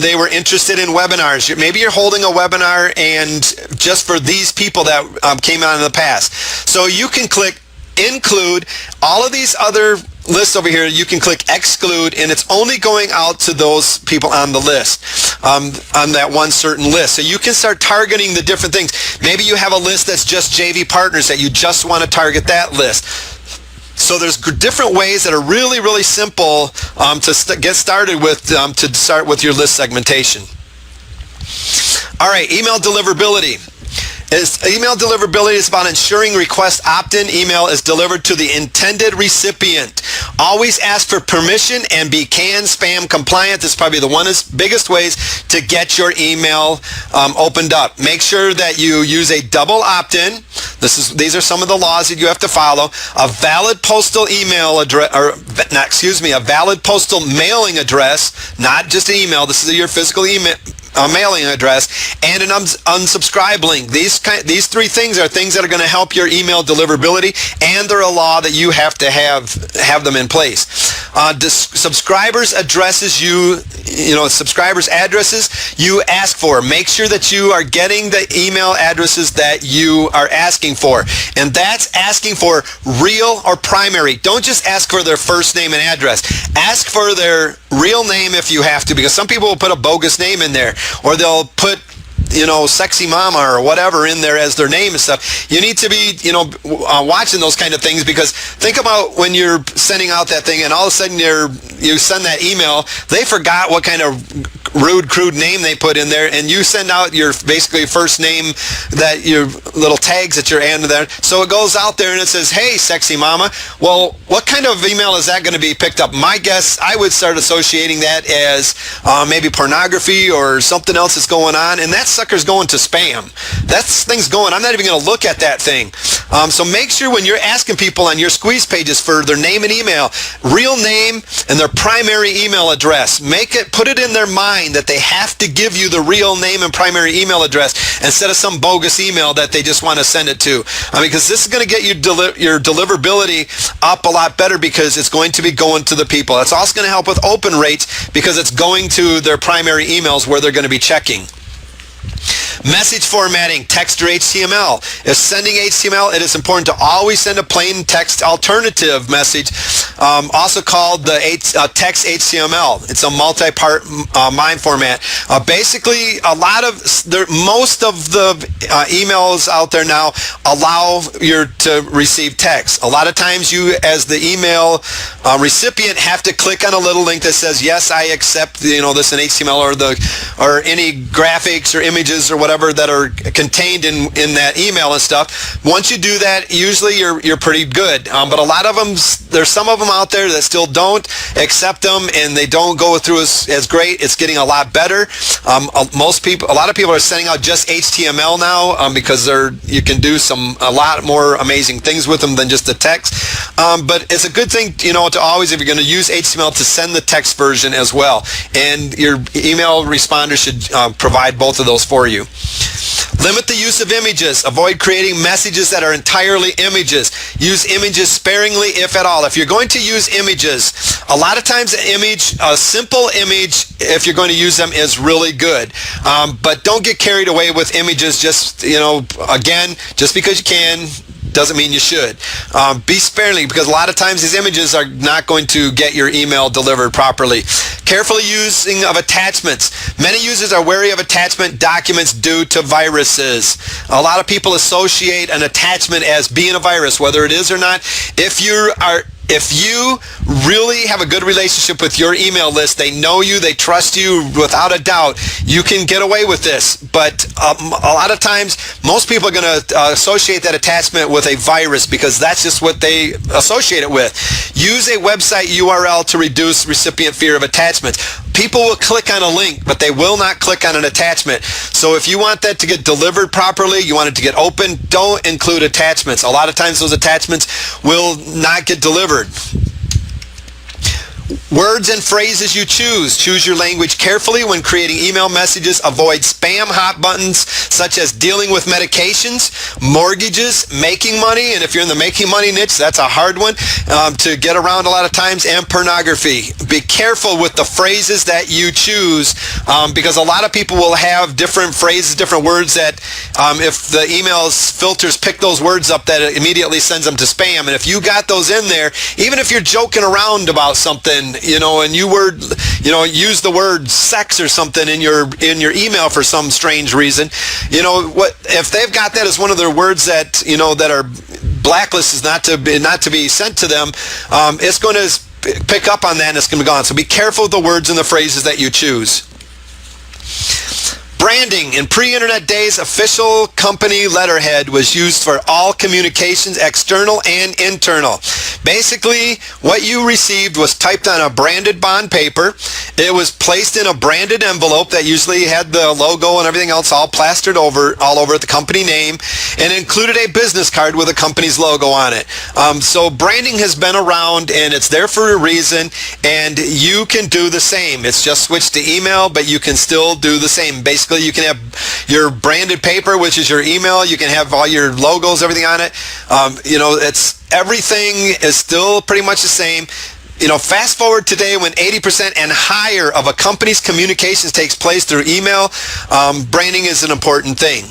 They were interested in webinars. Maybe you're holding a webinar and just for these people that came out in the past. So you can click include. All of these other lists over here, you can click exclude, and it's only going out to those people on the list, on that one certain list. So you can start targeting the different things. Maybe you have a list that's just JV partners that you just want to target that list. So there's different ways that are really, really simple to get started with, to start with your list segmentation. All right, email deliverability. Email deliverability is about ensuring request opt-in email is delivered to the intended recipient. Always ask for permission and be CAN spam compliant. This is probably the biggest ways to get your email opened up. Make sure that you use a double opt-in. These are some of the laws that you have to follow. A valid postal email address, a valid postal mailing address, not just an email. This is your physical email. Mailing address, and an unsubscribe link. These three things are things that are going to help your email deliverability, and they're a law that you have to have them in place. Subscribers addresses subscribers addresses you ask for. Make sure that you are getting the email addresses that you are asking for, and that's asking for real or primary. Don't just ask for their first name and address. Ask for their real name if you have to, because some people will put a bogus name in there, or they'll put sexy mama or whatever in there as their name and stuff. You need to be, watching those kind of things, because think about when you're sending out that thing and all of a sudden you send that email, they forgot what kind of rude, crude name they put in there, and you send out your basically first name, that your little tags that you're adding there. So it goes out there and it says, hey, sexy mama. Well, what kind of email is that going to be picked up? My guess, I would start associating that as maybe pornography or something else that's going on, and that sucker's going to spam. That thing's going, I'm not even going to look at that thing. So make sure when you're asking people on your squeeze pages for their name and email, real name and their primary email address, put it in their mind that they have to give you the real name and primary email address instead of some bogus email that they just want to send it to. Because this is going to get your deliverability up a lot better, because it's going to be going to the people. It's also going to help with open rates, because it's going to their primary emails where they're going to be checking. Message formatting, text or HTML. If sending HTML, it is important to always send a plain text alternative message, also called the text HTML. It's a multi-part MIME format. Basically, most of the emails out there now allow you to receive text. A lot of times you, as the email recipient, have to click on a little link that says, yes, I accept this in HTML, or any graphics or images or whatever that are contained in that email and stuff. Once you do that, usually you're pretty good. But a lot of them, there's some of them out there that still don't accept them, and they don't go through as great. It's getting a lot better. A lot of people are sending out just HTML now, because you can do a lot more amazing things with them than just the text. But it's a good thing, to always, if you're going to use HTML, to send the text version as well. And your email responder should provide both of those for you. Limit the use of images. Avoid creating messages that are entirely images. Use images sparingly, if at all. If you're going to use images, a lot of times a simple image, if you're going to use them, is really good. But don't get carried away with images. Just because you can doesn't mean you should. Be sparingly, because a lot of times these images are not going to get your email delivered properly. Carefully using of attachments. Many users are wary of attachment documents due to viruses. A lot of people associate an attachment as being a virus, whether it is or not. If you really have a good relationship with your email list, they know you, they trust you without a doubt, you can get away with this. But a lot of times, most people are going to associate that attachment with a virus, because that's just what they associate it with. Use a website URL to reduce recipient fear of attachments. People will click on a link, but they will not click on an attachment. So if you want that to get delivered properly, you want it to get open, don't include attachments. A lot of times those attachments will not get delivered. Words and phrases you choose. Choose your language carefully when creating email messages. Avoid spam hot buttons such as dealing with medications, mortgages, making money, and if you're in the making money niche, that's a hard one to get around a lot of times, and pornography. Be careful with the phrases that you choose, because a lot of people will have different phrases, different words that if the email filters pick those words up, that it immediately sends them to spam. And if you got those in there, even if you're joking around about something, and you use the word sex or something in your email for some strange reason, if they've got that as one of their words that that are blacklisted, not to be sent to them, it's going to pick up on that and it's going to be gone. So be careful with the words and the phrases that you choose. Branding. In pre-internet days, official company letterhead was used for all communications, external and internal. Basically, what you received was typed on a branded bond paper. It was placed in a branded envelope that usually had the logo and everything else all plastered all over the company name, and included a business card with the company's logo on it. So branding has been around, and it's there for a reason, and you can do the same. It's just switched to email, but you can still do the same. Basically, you can have your branded paper, which is your email. You can have all your logos, everything on it. Everything is still pretty much the same. Fast forward today when 80% and higher of a company's communications takes place through email. Branding is an important thing.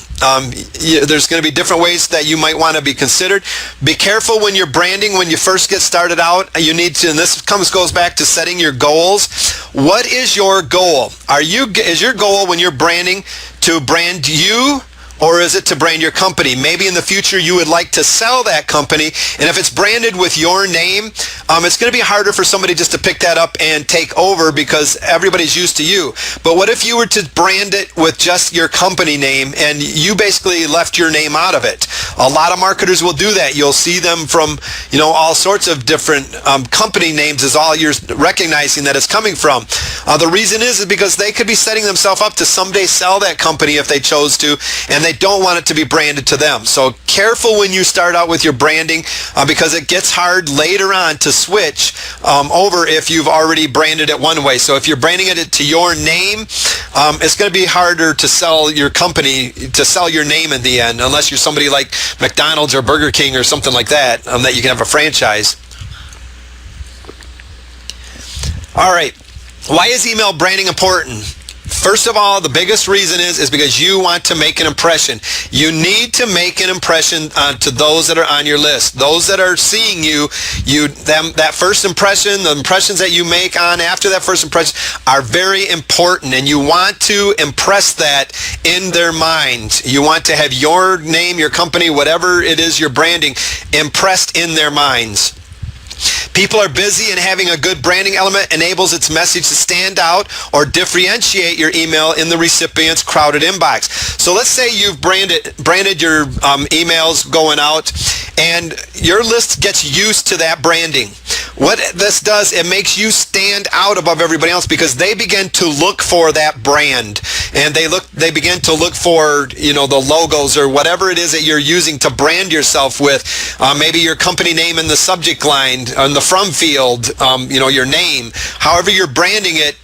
There's going to be different ways that you might want to be considered. Be careful when you're branding. When you first get started out, you need to, and this goes back to setting your goals. What is your goal? Is your goal when you're branding to brand you? Or is it to brand your company? Maybe in the future you would like to sell that company, and if it's branded with your name, it's going to be harder for somebody just to pick that up and take over because everybody's used to you. But what if you were to brand it with just your company name and you basically left your name out of it? A lot of marketers will do that. You'll see them from all sorts of different company names is all you're recognizing that it's coming from. The reason is because they could be setting themselves up to someday sell that company if they chose to, and they don't want it to be branded to them. So careful when you start out with your branding because it gets hard later on to switch over if you've already branded it one way. So if you're branding it to your name, it's going to be harder to sell your company, to sell your name in the end, unless you're somebody like McDonald's or Burger King or something like that, that you can have a franchise. All right. Why is email branding important? First of all, the biggest reason is because you want to make an impression. You need to make an impression to those that are on your list. Those that are seeing that first impression, the impressions that you make on after that first impression are very important, and you want to impress that in their mind. You want to have your name, your company, whatever it is you're branding, impressed in their minds. People are busy, and having a good branding element enables its message to stand out or differentiate your email in the recipient's crowded inbox. So let's say you've branded your emails going out, and your list gets used to that branding. What this does, it makes you stand out above everybody else because they begin to look for that brand, and they begin to look for the logos or whatever it is that you're using to brand yourself with. Maybe your company name in the subject line, on the from field, your name. However you're branding it,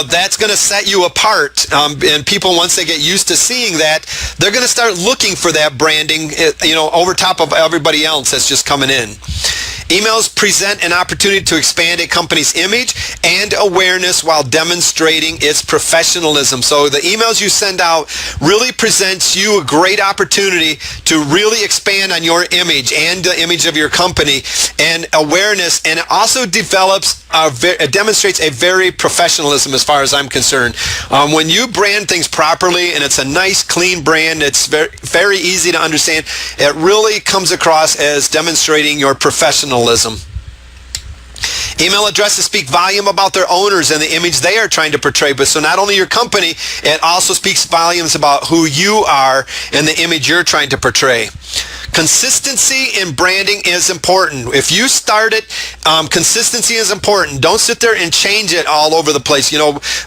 that's going to set you apart. And people, once they get used to seeing that, they're going to start looking for that branding, over top of everybody else that's just coming in. Emails present an opportunity to expand a company's image and awareness while demonstrating its professionalism. So the emails you send out really presents you a great opportunity to really expand on your image and the image of your company and awareness, and it also it demonstrates a very professionalism as far as I'm concerned. When you brand things properly and it's a nice, clean brand, it's very, very easy to understand. It really comes across as demonstrating your professionalism. Email addresses speak volume about their owners and the image they are trying to portray. But so not only your company, it also speaks volumes about who you are and the image you're trying to portray. Consistency in branding is important. If you start it, consistency is important. Don't sit there and change it all over the place.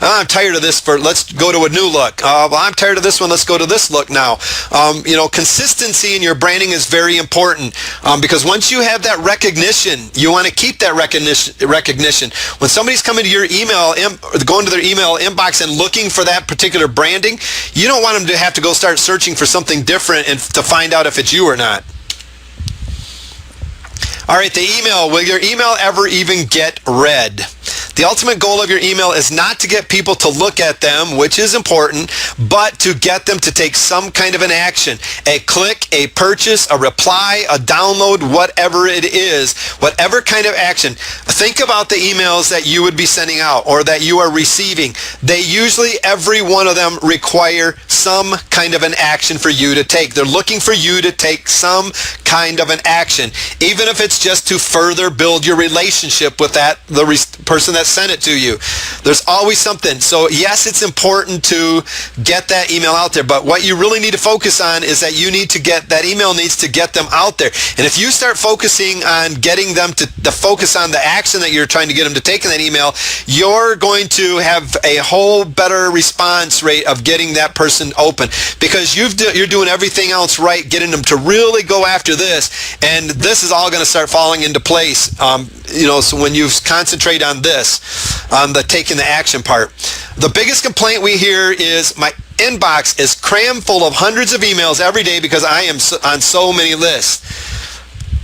I'm tired of this, let's go to a new look. I'm tired of this one, let's go to this look now. Consistency in your branding is very important because once you have that recognition, you want to keep that recognition. When somebody's coming to your email, going to their email inbox and looking for that particular branding, you don't want them to have to go start searching for something different and to find out if it's you or not. All right, the email. Will your email ever even get read? The ultimate goal of your email is not to get people to look at them, which is important, but to get them to take some kind of an action. A click, a purchase, a reply, a download, whatever it is, whatever kind of action. Think about the emails that you would be sending out or that you are receiving. They usually, every one of them, require some kind of an action for you to take. They're looking for you to take some kind of an action, even if it's just to further build your relationship with the person that sent it to you. There's always something. So yes, it's important to get that email out there, but what you really need to focus on is that that email needs to get them out there. And if you start focusing on getting them to focus on the action that you're trying to get them to take in that email, you're going to have a whole better response rate of getting that person open because you're doing everything else right, getting them to really go after this, and this is all going to start falling into place. So when you concentrate on this, on the taking the action part. The biggest complaint we hear is my inbox is crammed full of hundreds of emails every day because I am on so many lists.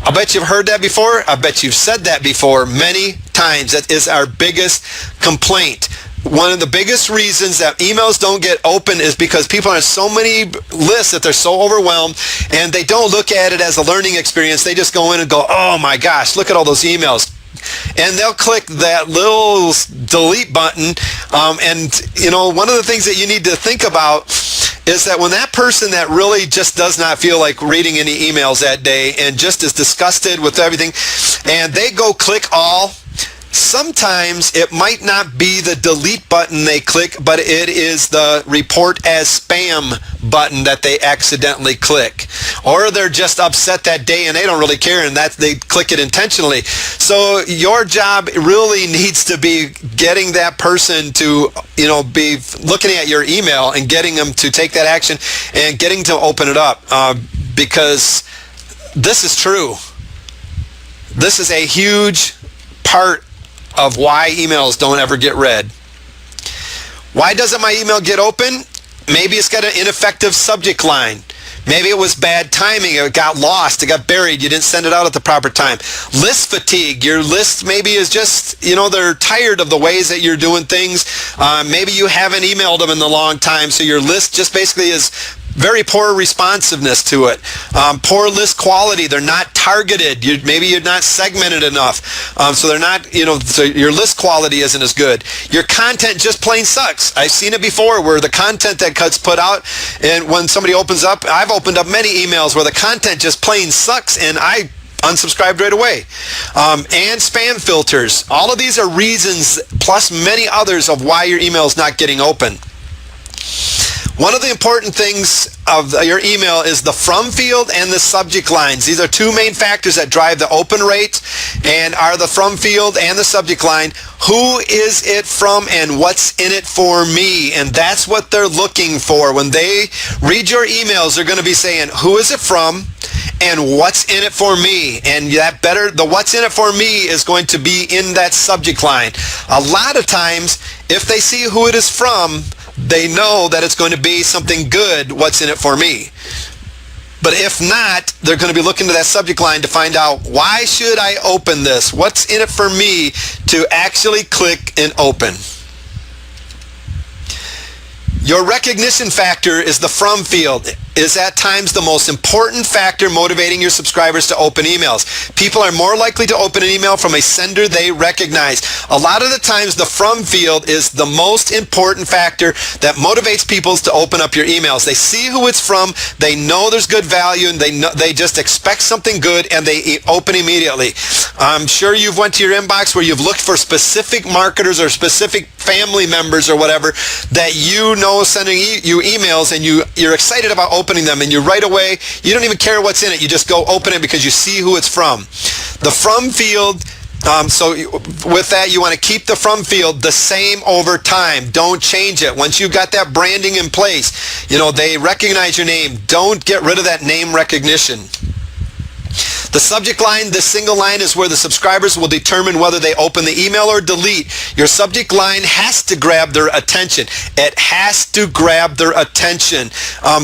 I bet you've heard that before. I bet you've said that before many times. That is our biggest complaint. One of the biggest reasons that emails don't get open is because people are on so many lists that they're so overwhelmed, and they don't look at it as a learning experience. They just go in and go, oh my gosh, look at all those emails. And they'll click that little delete button. And, one of the things that you need to think about is that when that person that really just does not feel like reading any emails that day and just is disgusted with everything, and they go click all, sometimes it might not be the delete button they click, but it is the report as spam button that they accidentally click. Or they're just upset that day and they don't really care, and that they click it intentionally. So your job really needs to be getting that person to, be looking at your email and getting them to take that action and getting to open it up, because this is true. This is a huge part of why emails don't ever get read. Why doesn't my email get open? Maybe it's got an ineffective subject line. Maybe it was bad timing. It got lost. It got buried. You didn't send it out at the proper time. List fatigue. Your list maybe is just, they're tired of the ways that you're doing things. Maybe you haven't emailed them in a long time, so your list just basically is very poor responsiveness to it. Poor list quality. They're not targeted. Maybe you're not segmented enough. So they're not, so your list quality isn't as good. Your content just plain sucks. I've seen it before where the content that gets put out, and when somebody opens up, I've opened up many emails where the content just plain sucks, and I unsubscribed right away. And spam filters. All of these are reasons, plus many others, of why your email is not getting open. One of the important things of your email is the from field and the subject lines. These are two main factors that drive the open rate, and are the from field and the subject line. Who is it from and what's in it for me? And that's what they're looking for. When they read your emails, they're going to be saying, who is it from and what's in it for me? And the what's in it for me is going to be in that subject line. A lot of times, if they see who it is from, they know that it's going to be something good, what's in it for me. But if not, they're going to be looking to that subject line to find out, why should I open this? What's in it for me to actually click and open? Your recognition factor is the from field. Is at times the most important factor motivating your subscribers to open emails. People are more likely to open an email from a sender they recognize. A lot of the times the from field is the most important factor that motivates people to open up your emails. They see who it's from, they know there's good value, and they just expect something good, and they open immediately. I'm sure you've went to your inbox where you've looked for specific marketers or specific family members or whatever that sending you emails, and you're excited about opening them, and you right away, you don't even care what's in it. You just go open it because you see who it's from. The from field, so with that, you want to keep the from field the same over time. Don't change it. Once you've got that branding in place, they recognize your name. Don't get rid of that name recognition. The subject line, the single line, is where the subscribers will determine whether they open the email or delete. Your subject line has to grab their attention. It has to grab their attention.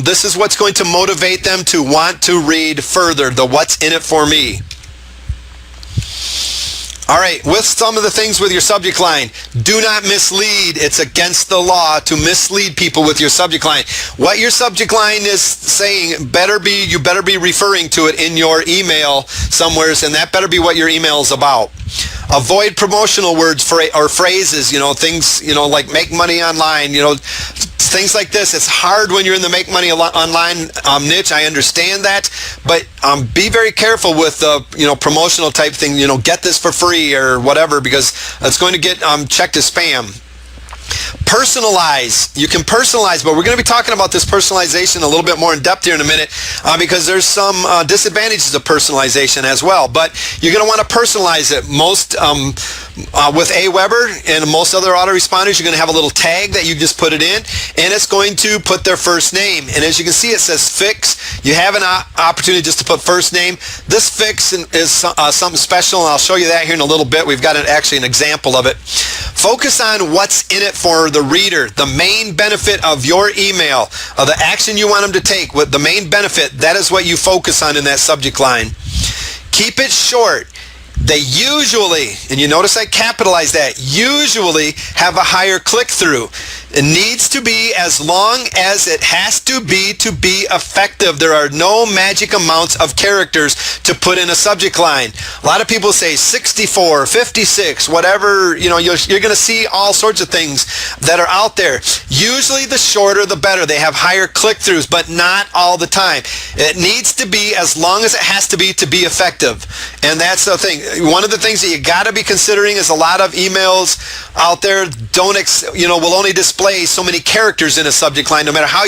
This is what's going to motivate them to want to read further, the what's in it for me. All right, with some of the things with your subject line, do not mislead. It's against the law to mislead people with your subject line. What your subject line is saying, you better be referring to it in your email somewhere, and that better be what your email is about. Avoid promotional words or phrases, things, like make money online, things like this. It's hard when you're in the make money online niche. I understand that, but be very careful with the promotional type thing. Get this for free or whatever, because it's going to get checked as spam. Personalize. You can personalize, but we're going to be talking about this personalization a little bit more in depth here in a minute, because there's some disadvantages of personalization as well. But you're going to want to personalize it. Most with Aweber and most other autoresponders, you're going to have a little tag that you just put it in, and it's going to put their first name. And as you can see, it says fix. You have an opportunity just to put first name. This fix is something special, and I'll show you that here in a little bit. We've got actually an example of it. Focus on what's in it for the reader. The main benefit of your email, the action you want them to take, with the main benefit, that is what you focus on in that subject line. Keep it short. They usually, and you notice I capitalize that, usually have a higher click-through. It needs to be as long as it has to be effective. There are no magic amounts of characters to put in a subject line. A lot of people say 64, 56, whatever, you're going to see all sorts of things that are out there. Usually the shorter the better. They have higher click-throughs, but not all the time. It needs to be as long as it has to be effective. And that's the thing. One of the things that you got to be considering is a lot of emails out there will only display so many characters in a subject line. No matter how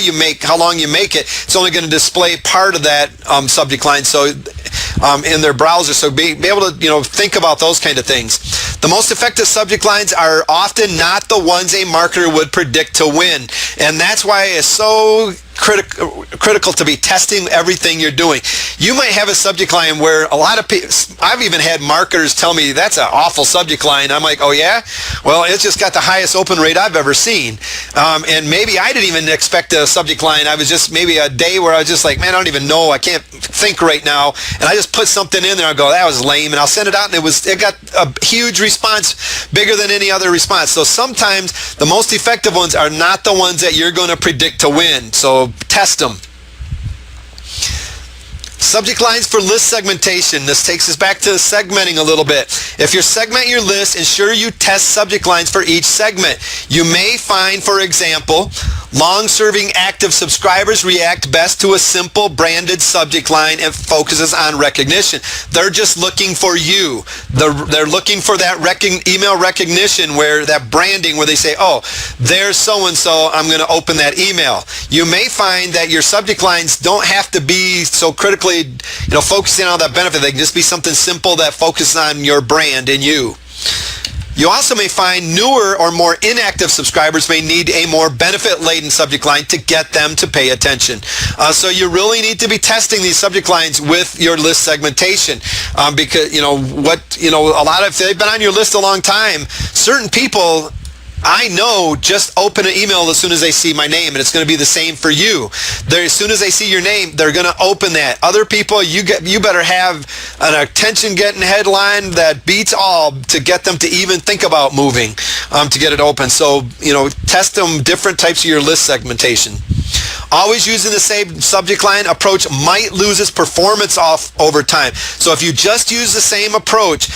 long you make it, it's only going to display part of that subject line. So in their browser, so be able to think about those kind of things. The most effective subject lines are often not the ones a marketer would predict to win, and that's why it's so critical to be testing everything you're doing. You might have a subject line where a lot of people, I've even had marketers tell me that's an awful subject line. I'm like, oh yeah? Well, it's just got the highest open rate I've ever seen. And maybe I didn't even expect a subject line. I was just maybe a day where I was just like, man, I don't even know. I can't think right now. And I just put something in there. I go, that was lame. And I'll send it out, and it got a huge response, bigger than any other response. So sometimes the most effective ones are not the ones that you're going to predict to win. So test them. Subject lines for list segmentation. This takes us back to segmenting a little bit. If you segment your list, ensure you test subject lines for each segment. You may find, for example, long-serving active subscribers react best to a simple branded subject line and focuses on recognition. They're just looking for you. They're looking for that email recognition, where that branding, where they say, oh, there's so-and-so, I'm going to open that email. You may find that your subject lines don't have to be so critically focusing on that benefit. They can just be something simple that focuses on your brand and you. You also may find newer or more inactive subscribers may need a more benefit-laden subject line to get them to pay attention. So you really need to be testing these subject lines with your list segmentation, because a lot of, if they've been on your list a long time, certain people, I know, just open an email as soon as they see my name, and it's going to be the same for you. As soon as they see your name, they're going to open that. Other people, you better have an attention-getting headline that beats all to get them to even think about moving to get it open. So, test them, different types of your list segmentation. Always using the same subject line approach might lose its performance off over time. So if you just use the same approach,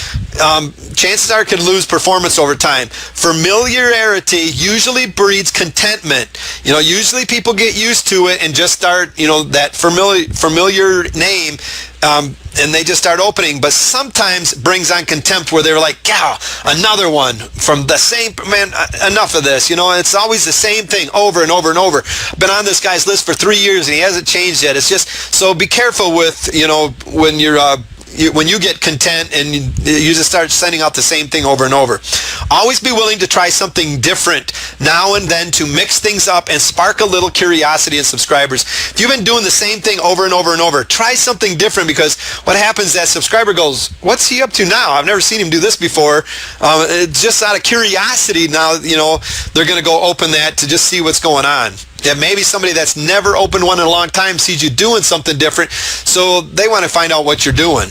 chances are it could lose performance over time. Familiarity usually breeds contentment. Usually people get used to it and just start, that familiar name, and they just start opening. But sometimes it brings on contempt, where they're like, yeah, another one from the same, man, enough of this. It's always the same thing over and over and over. I've been on this guy's list for 3 years and he hasn't changed yet. It's just, so be careful with, when you're, when you get content and you just start sending out the same thing over and over. Always be willing to try something different now and then to mix things up and spark a little curiosity in subscribers. If you've been doing the same thing over and over and over, try something different, because what happens is that subscriber goes, what's he up to now? I've never seen him do this before. Just out of curiosity now, they're going to go open that to just see what's going on. Yeah, maybe somebody that's never opened one in a long time sees you doing something different, so they want to find out what you're doing.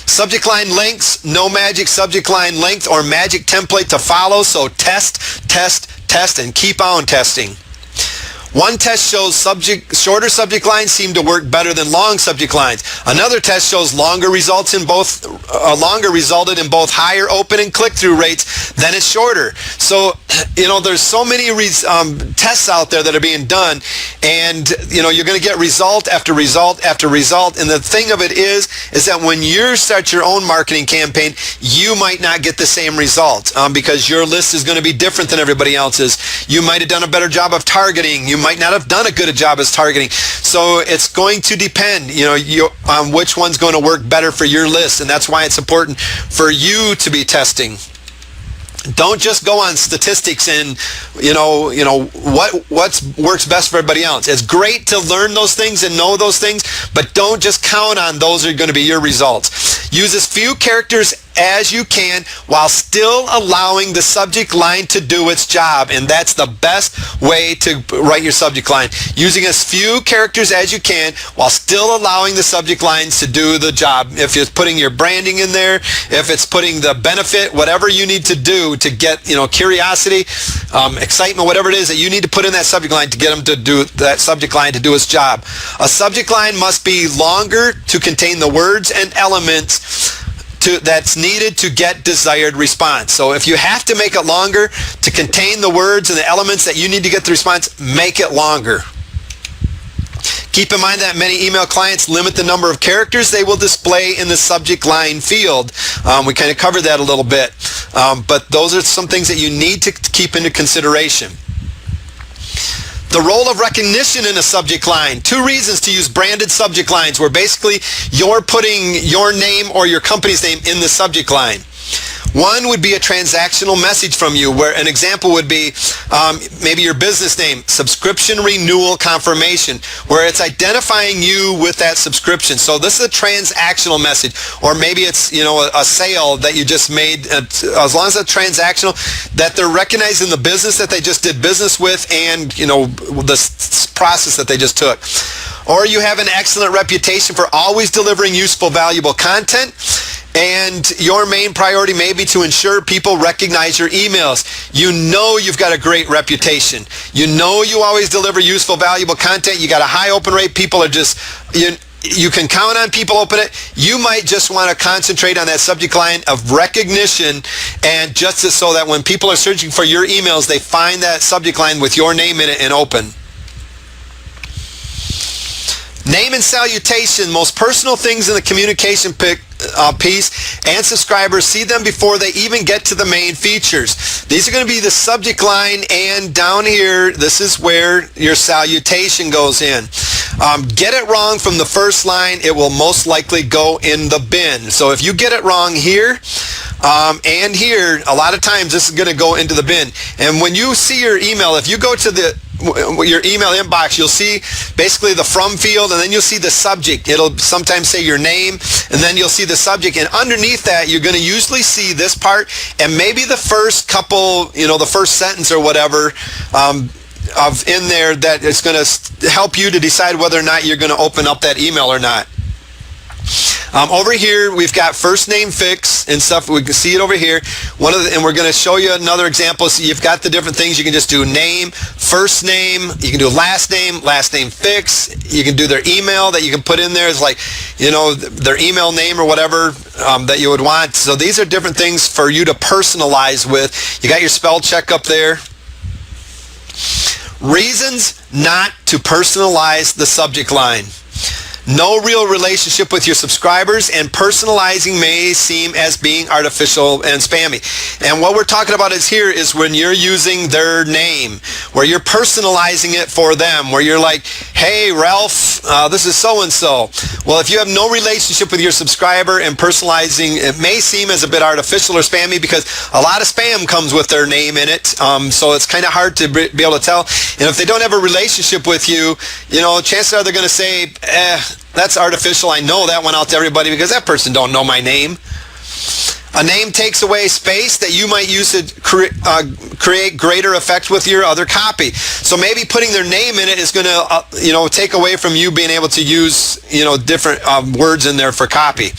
Subject line lengths, no magic subject line length or magic template to follow, so test, and keep on testing. One test shows shorter subject lines seem to work better than long subject lines. Another test shows longer resulted in both higher open and click-through rates than it's shorter. So, there's so many tests out there that are being done, and you're going to get result after result after result. And the thing of it is that when you start your own marketing campaign, you might not get the same result because your list is going to be different than everybody else's. You might have done a better job of targeting. You might not have done a good job as targeting. So it's going to depend, on which one's going to work better for your list, and that's why it's important for you to be testing. Don't just go on statistics and what works best for everybody else. It's great to learn those things and know those things, but don't just count on those are going to be your results. Use as few characters as you can while still allowing the subject line to do its job. And that's the best way to write your subject line. Using as few characters as you can while still allowing the subject lines to do the job. If it's putting your branding in there, if it's putting the benefit, whatever you need to do to get, curiosity, excitement, whatever it is that you need to put in that subject line to get them to do that subject line to do its job. A subject line must be longer to contain the words and elements that's needed to get desired response. So if you have to make it longer to contain the words and the elements that you need to get the response, make it longer. Keep in mind that many email clients limit the number of characters they will display in the subject line field. We kind of covered that a little bit. But those are some things that you need to keep into consideration. The role of recognition in a subject line. 2 reasons to use branded subject lines where basically you're putting your name or your company's name in the subject line. One would be a transactional message from you, where an example would be maybe your business name, subscription renewal confirmation, where it's identifying you with that subscription. So this is a transactional message. Or maybe it's a sale that you just made. As long as it's transactional, that they're recognizing the business that they just did business with and the process that they just took. Or you have an excellent reputation for always delivering useful, valuable content. And your main priority may be to ensure people recognize your emails. You've got a great reputation. You always deliver useful, valuable content. You got a high open rate. People are just, you can count on people open it. You might just want to concentrate on that subject line of recognition, and just so that when people are searching for your emails, they find that subject line with your name in it and open. Name and salutation, most personal things in the communication piece, and subscribers see them before they even get to the main features. These are going to be the subject line, and down here, this is where your salutation goes in. Get it wrong from the first line, it will most likely go in the bin. So if you get it wrong here and here, a lot of times this is going to go into the bin. And when you see your email, if you go to your email inbox, you'll see basically the from field, and then you'll see the subject. It'll sometimes say your name, and then you'll see the subject, and underneath that you're going to usually see this part, and maybe the first couple, the first sentence or whatever of in there that is going to help you to decide whether or not you're going to open up that email or not. Over here, we've got first name fix and stuff. We can see it over here. And we're going to show you another example. So you've got the different things. You can just do name, first name. You can do last name fix. You can do their email that you can put in there. It's like, their email name or whatever that you would want. So these are different things for you to personalize with. You got your spell check up there. Reasons not to personalize the subject line. No real relationship with your subscribers, and personalizing may seem as being artificial and spammy. And what we're talking about is when you're using their name, where you're personalizing it for them, where you're like, hey, Ralph, this is so-and-so. Well, if you have no relationship with your subscriber and personalizing, it may seem as a bit artificial or spammy because a lot of spam comes with their name in it. So it's kind of hard to be able to tell. And if they don't have a relationship with you, chances are they're going to say, that's artificial. I know that went out to everybody because that person don't know my name. A name takes away space that you might use to create greater effect with your other copy. So maybe putting their name in it is going to, take away from you being able to use, different words in there for copy.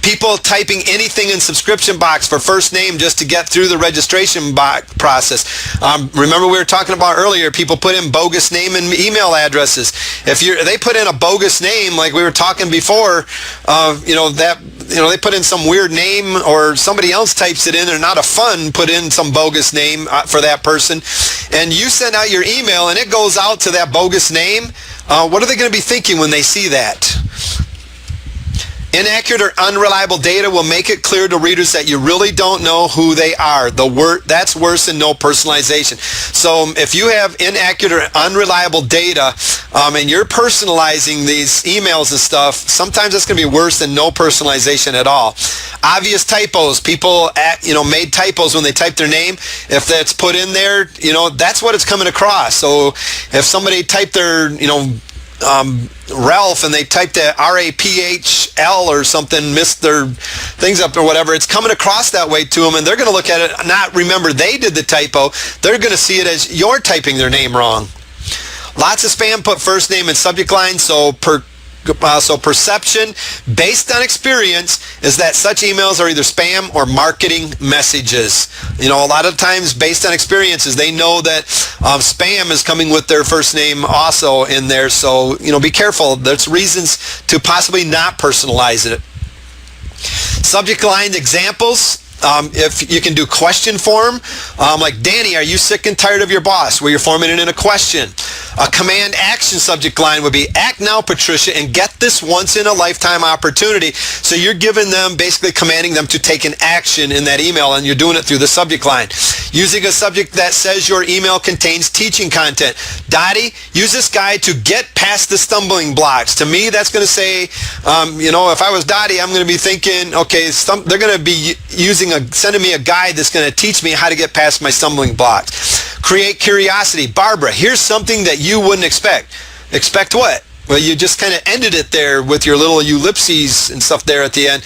People typing anything in subscription box for first name just to get through the registration process. Remember we were talking about earlier, people put in bogus name and email addresses. If they put in a bogus name, like we were talking before, they put in some weird name, or somebody else types it in, or not a fun put in some bogus name for that person, and you send out your email and it goes out to that bogus name, what are they going to be thinking when they see that? Inaccurate or unreliable data will make it clear to readers that you really don't know who they are. That's worse than no personalization. So if you have inaccurate or unreliable data and you're personalizing these emails and stuff, sometimes it's going to be worse than no personalization at all. Obvious typos. People made typos when they typed their name. If that's put in there, that's what it's coming across. So if somebody typed their, Ralph and they typed a RAPHL or something, missed their things up or whatever, it's coming across that way to them, and they're going to look at it, not remember they did the typo. They're going to see it as you're typing their name wrong. Lots of spam put first name and subject line, so perception based on experience is that such emails are either spam or marketing messages. A lot of times based on experiences, they know that spam is coming with their first name also in there. So, be careful. There's reasons to possibly not personalize it. Subject line examples. If you can do question form, like, Danny, are you sick and tired of your boss, where you're forming it in a question. A command action subject line would be, act now, Patricia, and get this once in a lifetime opportunity. So you're giving them, basically commanding them to take an action in that email, and you're doing it through the subject line. Using a subject that says your email contains teaching content. Dottie, use this guide to get past the stumbling blocks. To me, that's going to say, if I was Dottie, I'm going to be thinking, okay, they're going to be sending me a guide that's going to teach me how to get past my stumbling blocks. Create curiosity. Barbara, here's something that you wouldn't expect. Expect what? Well, you just kind of ended it there with your little ellipses and stuff there at the end.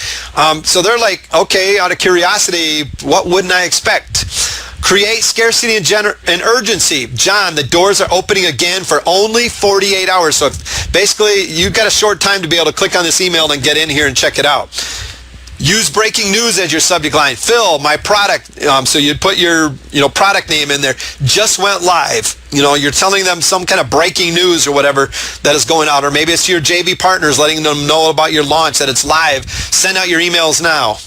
So they're like, okay, out of curiosity, what wouldn't I expect? Create scarcity and urgency. John, the doors are opening again for only 48 hours. So basically, you've got a short time to be able to click on this email and get in here and check it out. Use breaking news as your subject line. Phil, my product, so you'd put your product name in there, just went live. You're telling them some kind of breaking news or whatever that is going out. Or maybe it's your JV partners letting them know about your launch, that it's live. Send out your emails now.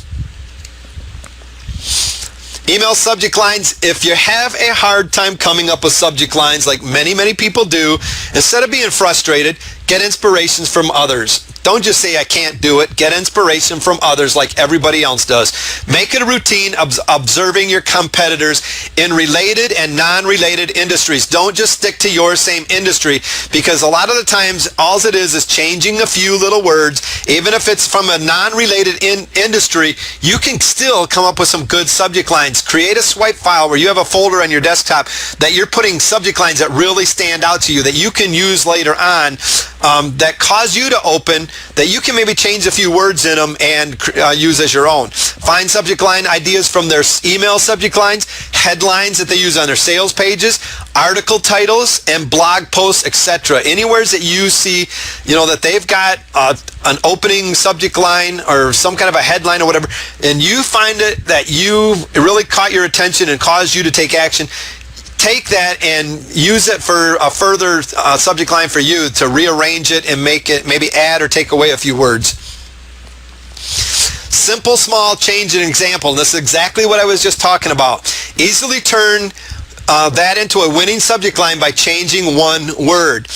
Email subject lines. If you have a hard time coming up with subject lines like many, many people do, instead of being frustrated, get inspirations from others. Don't just say, I can't do it. Get inspiration from others like everybody else does. Make it a routine observing your competitors in related and non-related industries. Don't just stick to your same industry, because a lot of the times all it is changing a few little words. Even if it's from a non-related industry, you can still come up with some good subject lines. Create a swipe file where you have a folder on your desktop that you're putting subject lines that really stand out to you, that you can use later on, that cause you to open, that you can maybe change a few words in them and use as your own. Find subject line ideas from their email subject lines, headlines that they use on their sales pages, article titles, and blog posts, etc. Anywhere that you see, that they've got an opening subject line or some kind of a headline or whatever, and you find it that it really caught your attention and caused you to take action, take that and use it for a further subject line for you to rearrange it and make it, maybe add or take away a few words. Simple, small change in example. And this is exactly what I was just talking about. Easily turn that into a winning subject line by changing one word.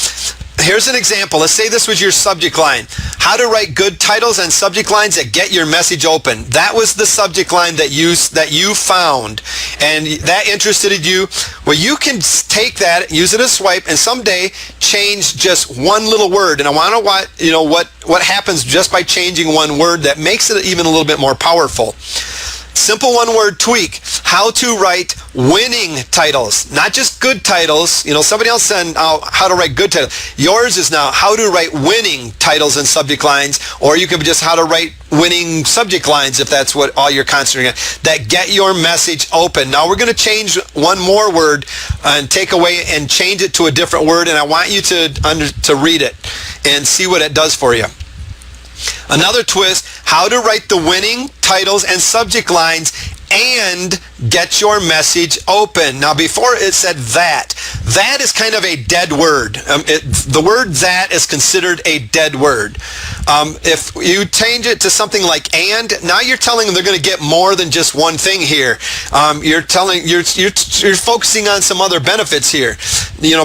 Here's an example. Let's say this was your subject line. How to write good titles and subject lines that get your message open. That was the subject line that you found, and that interested you. Well, you can take that, use it as swipe, and someday change just one little word. And I want to what happens just by changing one word that makes it even a little bit more powerful. Simple one-word tweak. How to write winning titles, not just good titles. Somebody else said how to write good titles. Yours is now how to write winning titles and subject lines, or you could just how to write winning subject lines if that's what all you're concentrating on, that get your message open. Now we're going to change one more word and take away and change it to a different word, and I want you to read it and see what it does for you. Another twist, how to write the winning titles and subject lines and get your message open. Now, before it said that. That is kind of a dead word. The word that is considered a dead word. If you change it to something like and, now you're telling them they're going to get more than just one thing here. You're focusing on some other benefits here.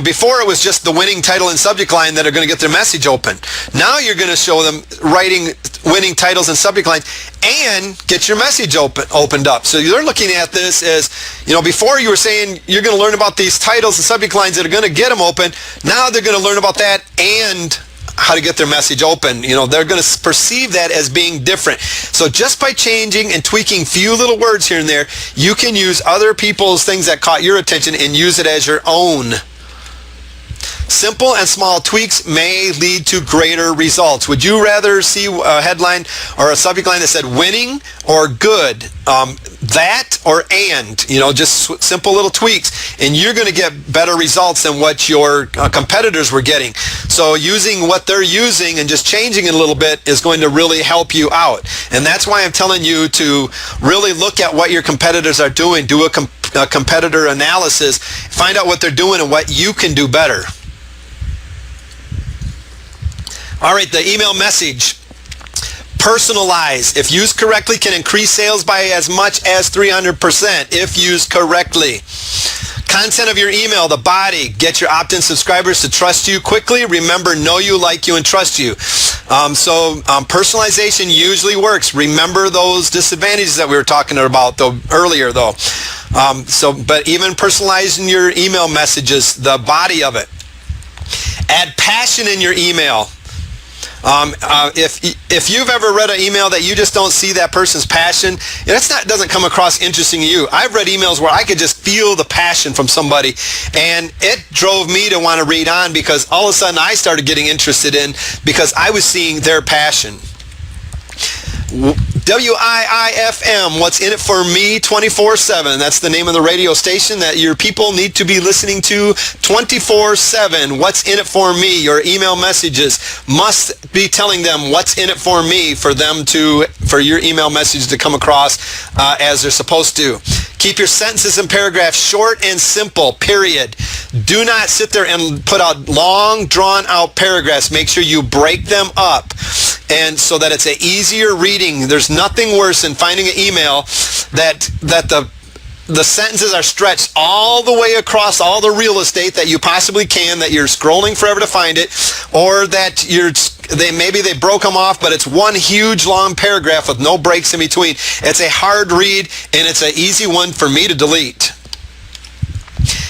Before it was just the winning title and subject line that are going to get their message open. Now you're going to show them writing winning titles and subject lines and get your message opened up. So you're looking at this as, before you were saying you're going to learn about these titles and subject lines that are going to get them open. Now they're going to learn about that and how to get their message open. They're going to perceive that as being different. So just by changing and tweaking few little words here and there, you can use other people's things that caught your attention and use it as your own. Simple and small tweaks may lead to greater results. Would you rather see a headline or a subject line that said winning or good? That or and, just simple little tweaks, and you're going to get better results than what your competitors were getting. So using what they're using and just changing it a little bit is going to really help you out. And that's why I'm telling you to really look at what your competitors are doing, do a competitor analysis, find out what they're doing and what you can do better. All right, the email message. Personalize, if used correctly, can increase sales by as much as 300% if used correctly. Content of your email, the body, get your opt-in subscribers to trust you quickly. Remember, know you, like you, and trust you. Personalization usually works. Remember those disadvantages that we were talking about earlier, though. But even personalizing your email messages, the body of it. Add passion in your email. If you've ever read an email that you just don't see that person's passion, doesn't come across interesting to you. I've read emails where I could just feel the passion from somebody, and it drove me to want to read on because all of a sudden I started getting interested in because I was seeing their passion. WIIFM, what's in it for me 24/7. That's the name of the radio station that your people need to be listening to 24/7. What's in it for me? Your email messages must be telling them what's in it for me for your email message to come across as they're supposed to. Keep your sentences and paragraphs short and simple, period. Do not sit there and put out long, drawn-out paragraphs. Make sure you break them up, and so that it's an easier reading. There's nothing worse than finding an email that the sentences are stretched all the way across all the real estate that you possibly can, that you're scrolling forever to find it, or that maybe they broke them off, but it's one huge long paragraph with no breaks in between. It's a hard read, and it's an easy one for me to delete.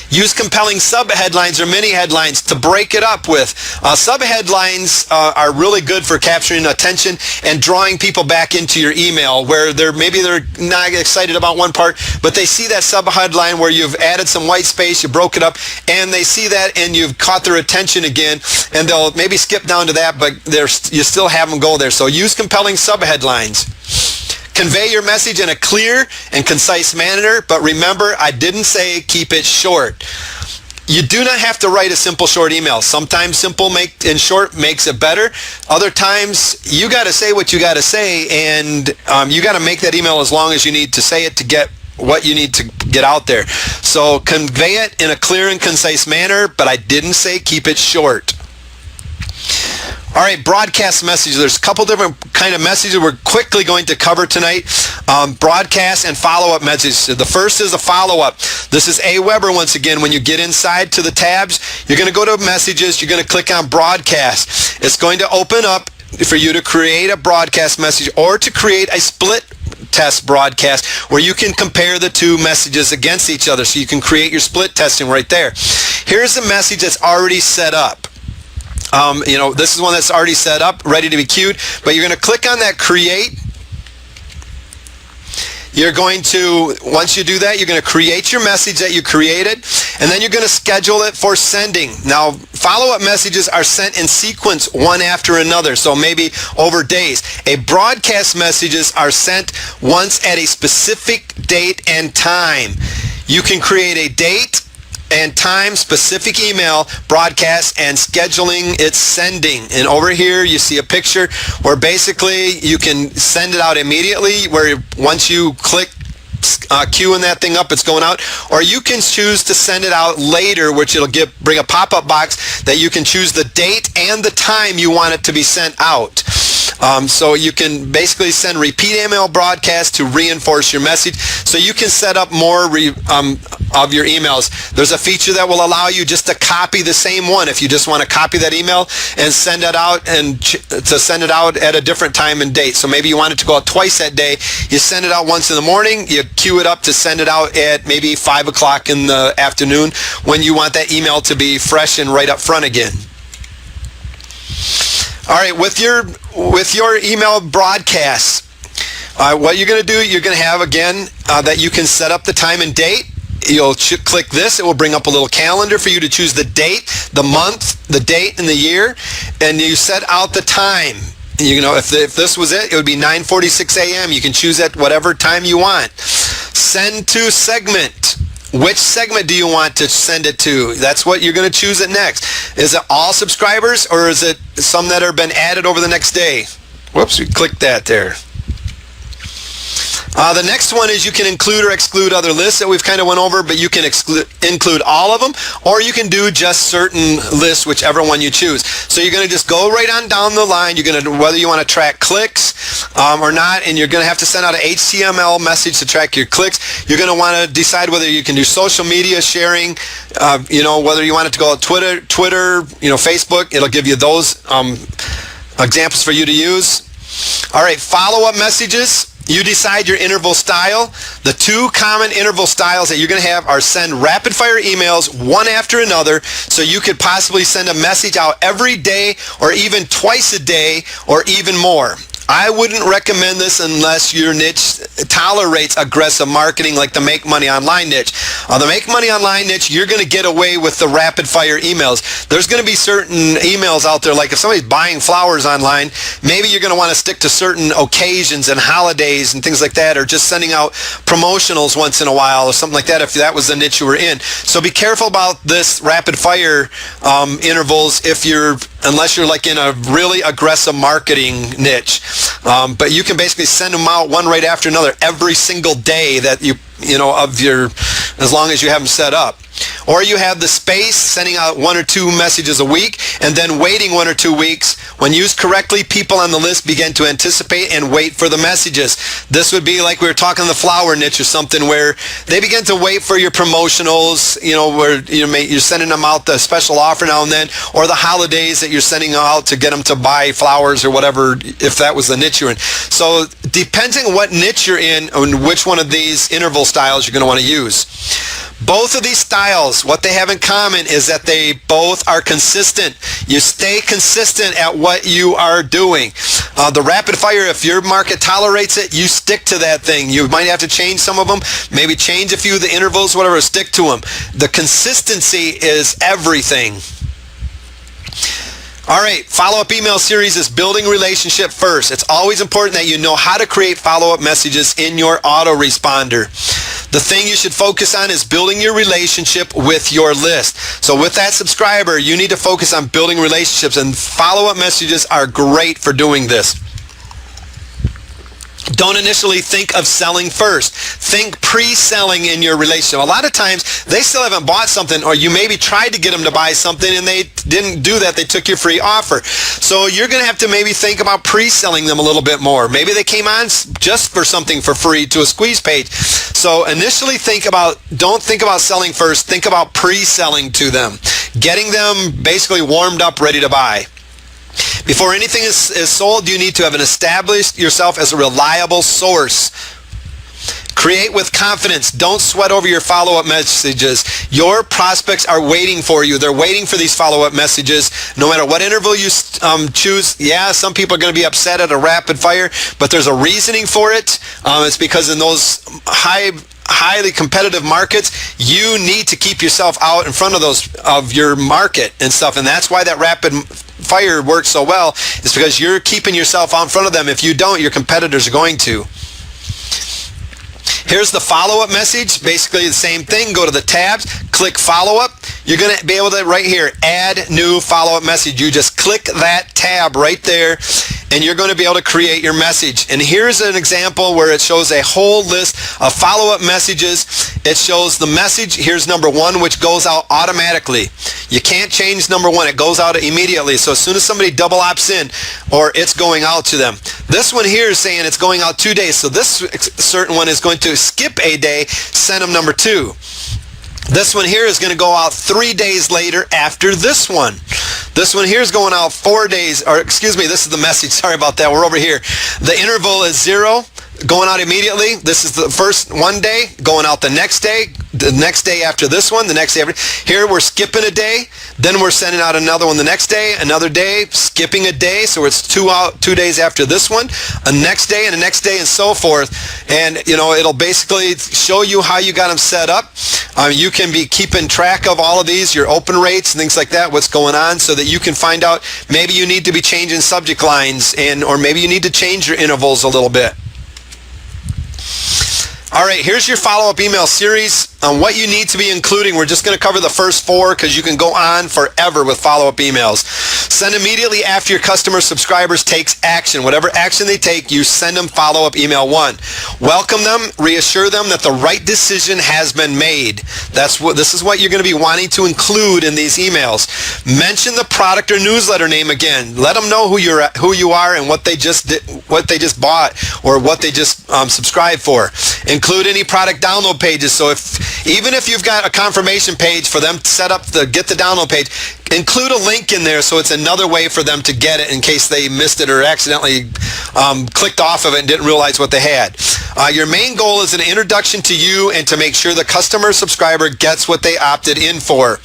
Use compelling sub-headlines or mini-headlines to break it up with. Sub-headlines are really good for capturing attention and drawing people back into your email where maybe they're not excited about one part, but they see that sub-headline where you've added some white space, you broke it up, and they see that and you've caught their attention again, and they'll maybe skip down to that, but you still have them go there. So use compelling sub-headlines. Convey your message in a clear and concise manner, but remember, I didn't say keep it short. You do not have to write a simple, short email. Sometimes simple and short makes it better. Other times, you got to say what you got to say, and you got to make that email as long as you need to say it to get what you need to get out there. So convey it in a clear and concise manner, but I didn't say keep it short. All right, broadcast messages. There's a couple different kind of messages we're quickly going to cover tonight. Broadcast and follow-up messages. The first is a follow-up. This is AWeber once again. When you get inside to the tabs, you're going to go to messages. You're going to click on broadcast. It's going to open up for you to create a broadcast message or to create a split test broadcast where you can compare the two messages against each other. So you can create your split testing right there. Here's a message that's already set up. This is one that's already set up, ready to be queued, but you're going to click on that create. Once you do that, you're going to create your message that you created, and then you're going to schedule it for sending. Now, follow-up messages are sent in sequence one after another, so maybe over days. Broadcast messages are sent once at a specific date and time. You can create a date and time specific email broadcast and scheduling its sending. And over here you see a picture where basically you can send it out immediately, where once you click queuing that thing up, it's going out, or you can choose to send it out later, which it'll bring a pop-up box that you can choose the date and the time you want it to be sent out. So you can basically send repeat email broadcasts to reinforce your message. So you can set up more of your emails. There's a feature that will allow you just to copy the same one. If you just want to copy that email and send it out, and to send it out at a different time and date. So maybe you want it to go out twice that day. You send it out once in the morning. You queue it up to send it out at maybe 5 o'clock in the afternoon when you want that email to be fresh and right up front again. All right, with your email broadcasts, what you're going to do, you're going to have, again, that you can set up the time and date. you'll click this. It will bring up a little calendar for you to choose the date, the month, the date, and the year, and you set out the time. You know, if this was it would be 9:46 a.m. You can choose at whatever time you want. Send to segment. Which segment do you want to send it to? That's what you're going to choose it next. Is it all subscribers, or is it some that have been added over the next day? Whoops, we clicked that there. The next one is you can include or exclude other lists that we've kind of went over, but you can include all of them, or you can do just certain lists, whichever one you choose. So you're going to just go right on down the line. You're going to, whether you want to track clicks or not, and you're going to have to send out an HTML message to track your clicks. You're going to want to decide whether you can do social media sharing, whether you want it to go on Twitter, Facebook. It'll give you those examples for you to use. All right, follow-up messages. You decide your interval style. The two common interval styles that you're going to have are send rapid-fire emails one after another, so you could possibly send a message out every day or even twice a day or even more. I wouldn't recommend this unless your niche tolerates aggressive marketing like the Make Money Online niche. The Make Money Online niche, you're going to get away with the rapid-fire emails. There's going to be certain emails out there, like if somebody's buying flowers online, maybe you're going to want to stick to certain occasions and holidays and things like that, or just sending out promotionals once in a while or something like that if that was the niche you were in. So be careful about this rapid-fire intervals unless you're like in a really aggressive marketing niche. But you can basically send them out one right after another every single day that as long as you have them set up. Or you have the space, sending out 1 or 2 messages a week, and then waiting 1 or 2 weeks. When used correctly, people on the list begin to anticipate and wait for the messages. This would be like we were talking the flower niche or something, where they begin to wait for your promotionals, where you're sending them out the special offer now and then, or the holidays that you're sending out to get them to buy flowers or whatever, if that was the niche you're in. So depending on what niche you're in and which one of these interval styles you're going to want to use. Both of these styles, what they have in common is that they both are consistent. You stay consistent at what you are doing. The rapid fire, if your market tolerates it, you stick to that thing. You might have to change some of them, maybe change a few of the intervals, whatever, stick to them. The consistency is everything. All right, follow-up email series is building relationship first. It's always important that you know how to create follow-up messages in your autoresponder. The thing you should focus on is building your relationship with your list. So with that subscriber, you need to focus on building relationships, and follow-up messages are great for doing this. Don't initially think of selling first. Think pre-selling in your relationship. A lot of times, they still haven't bought something, or you maybe tried to get them to buy something and they didn't do that. They took your free offer. So you're going to have to maybe think about pre-selling them a little bit more. Maybe they came on just for something for free to a squeeze page. So initially don't think about selling first. Think about pre-selling to them. Getting them basically warmed up, ready to buy. Before anything is sold, you need to have established yourself as a reliable source. Create with confidence. Don't sweat over your follow-up messages. Your prospects are waiting for you. They're waiting for these follow-up messages. No matter what interval you choose, some people are going to be upset at a rapid fire, but there's a reasoning for it. It's because in those highly competitive markets, you need to keep yourself out in front of your market and stuff, and that's why that rapid fire works so well, is because you're keeping yourself out in front of them. If you don't, your competitors are going to. Here's the follow-up message. Basically the same thing. Go to the tabs, click follow-up. You're going to be able to, right here, add new follow-up message. You just click that tab right there, and you're going to be able to create your message. And here's an example where it shows a whole list of follow-up messages. It shows the message. Here's number 1, which goes out automatically. You can't change number 1. It goes out immediately. So as soon as somebody double opts in, or it's going out to them. This one here is saying it's going out 2 days. So this certain one is going to skip a day, send them number 2. This one here is going to go out 3 days later after this one. This one here is going out 4 days, this is the message. Sorry about that. We're over here. The interval is 0, going out immediately. This is the first 1 day, going out the next day, the next day after this one, the next day after. Here we're skipping a day, then we're sending out another one the next day, another day, skipping a day, so it's 2 days after this one, a next day and a next day and so forth. And it'll basically show you how you got them set up. You can be keeping track of all of these, your open rates and things like that, what's going on, so that you can find out maybe you need to be changing subject lines or maybe you need to change your intervals a little bit. All right, here's your follow-up email series on what you need to be including. We're just going to cover the first 4 because you can go on forever with follow-up emails. Send immediately after your customer subscribers takes action. Whatever action they take, you send them follow-up email 1. Welcome them, reassure them that the right decision has been made. This is what you're going to be wanting to include in these emails. Mention the product or newsletter name again. Let them know who you are and what they just bought or what they just subscribed for. Include any product download pages. So even if you've got a confirmation page for them to set up get the download page, include a link in there so it's another way for them to get it in case they missed it or accidentally clicked off of it and didn't realize what they had. Your main goal is an introduction to you and to make sure the customer subscriber gets what they opted in for.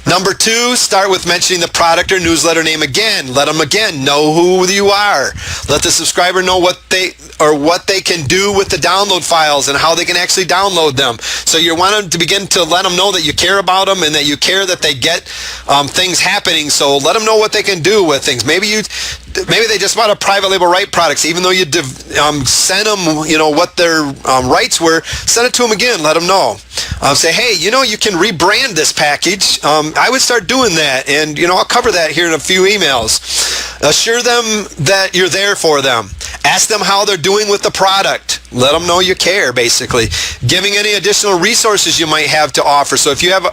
Number 2, start with mentioning the product or newsletter name again. Let them again know who you are. Let the subscriber know what they can do with the download files and how they can actually download them. So you want to begin to let them know that you care about them and that you care that they get things happening. So let them know what they can do with things. Maybe they just bought a private label right products. Even though you sent them, what their rights were, send it to them again. Let them know. Say, hey, you can rebrand this package. I would start doing that, and I'll cover that here in a few emails. Assure them that you're there for them. Ask them how they're doing with the product. Let them know you care, basically. Giving any additional resources you might have to offer. So if you have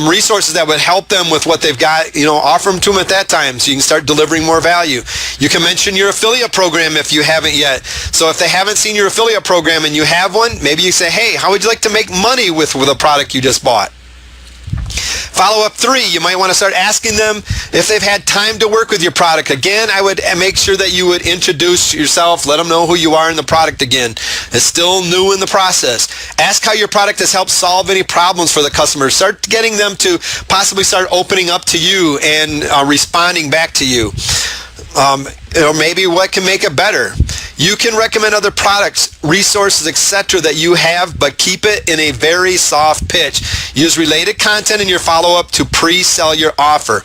resources that would help them with what they've got, offer them to them at that time so you can start delivering more value. You can mention your affiliate program if you haven't yet. So if they haven't seen your affiliate program and you have one, maybe you say, hey, how would you like to make money with a product you just bought? Follow-up 3, you might want to start asking them if they've had time to work with your product. Again, I would make sure that you would introduce yourself, let them know who you are in the product again. It's still new in the process. Ask how your product has helped solve any problems for the customer. Start getting them to possibly start opening up to you and responding back to you. Or maybe what can make it better. You can recommend other products, resources, etc. that you have, but keep it in a very soft pitch. Use related content in your follow-up to pre-sell your offer.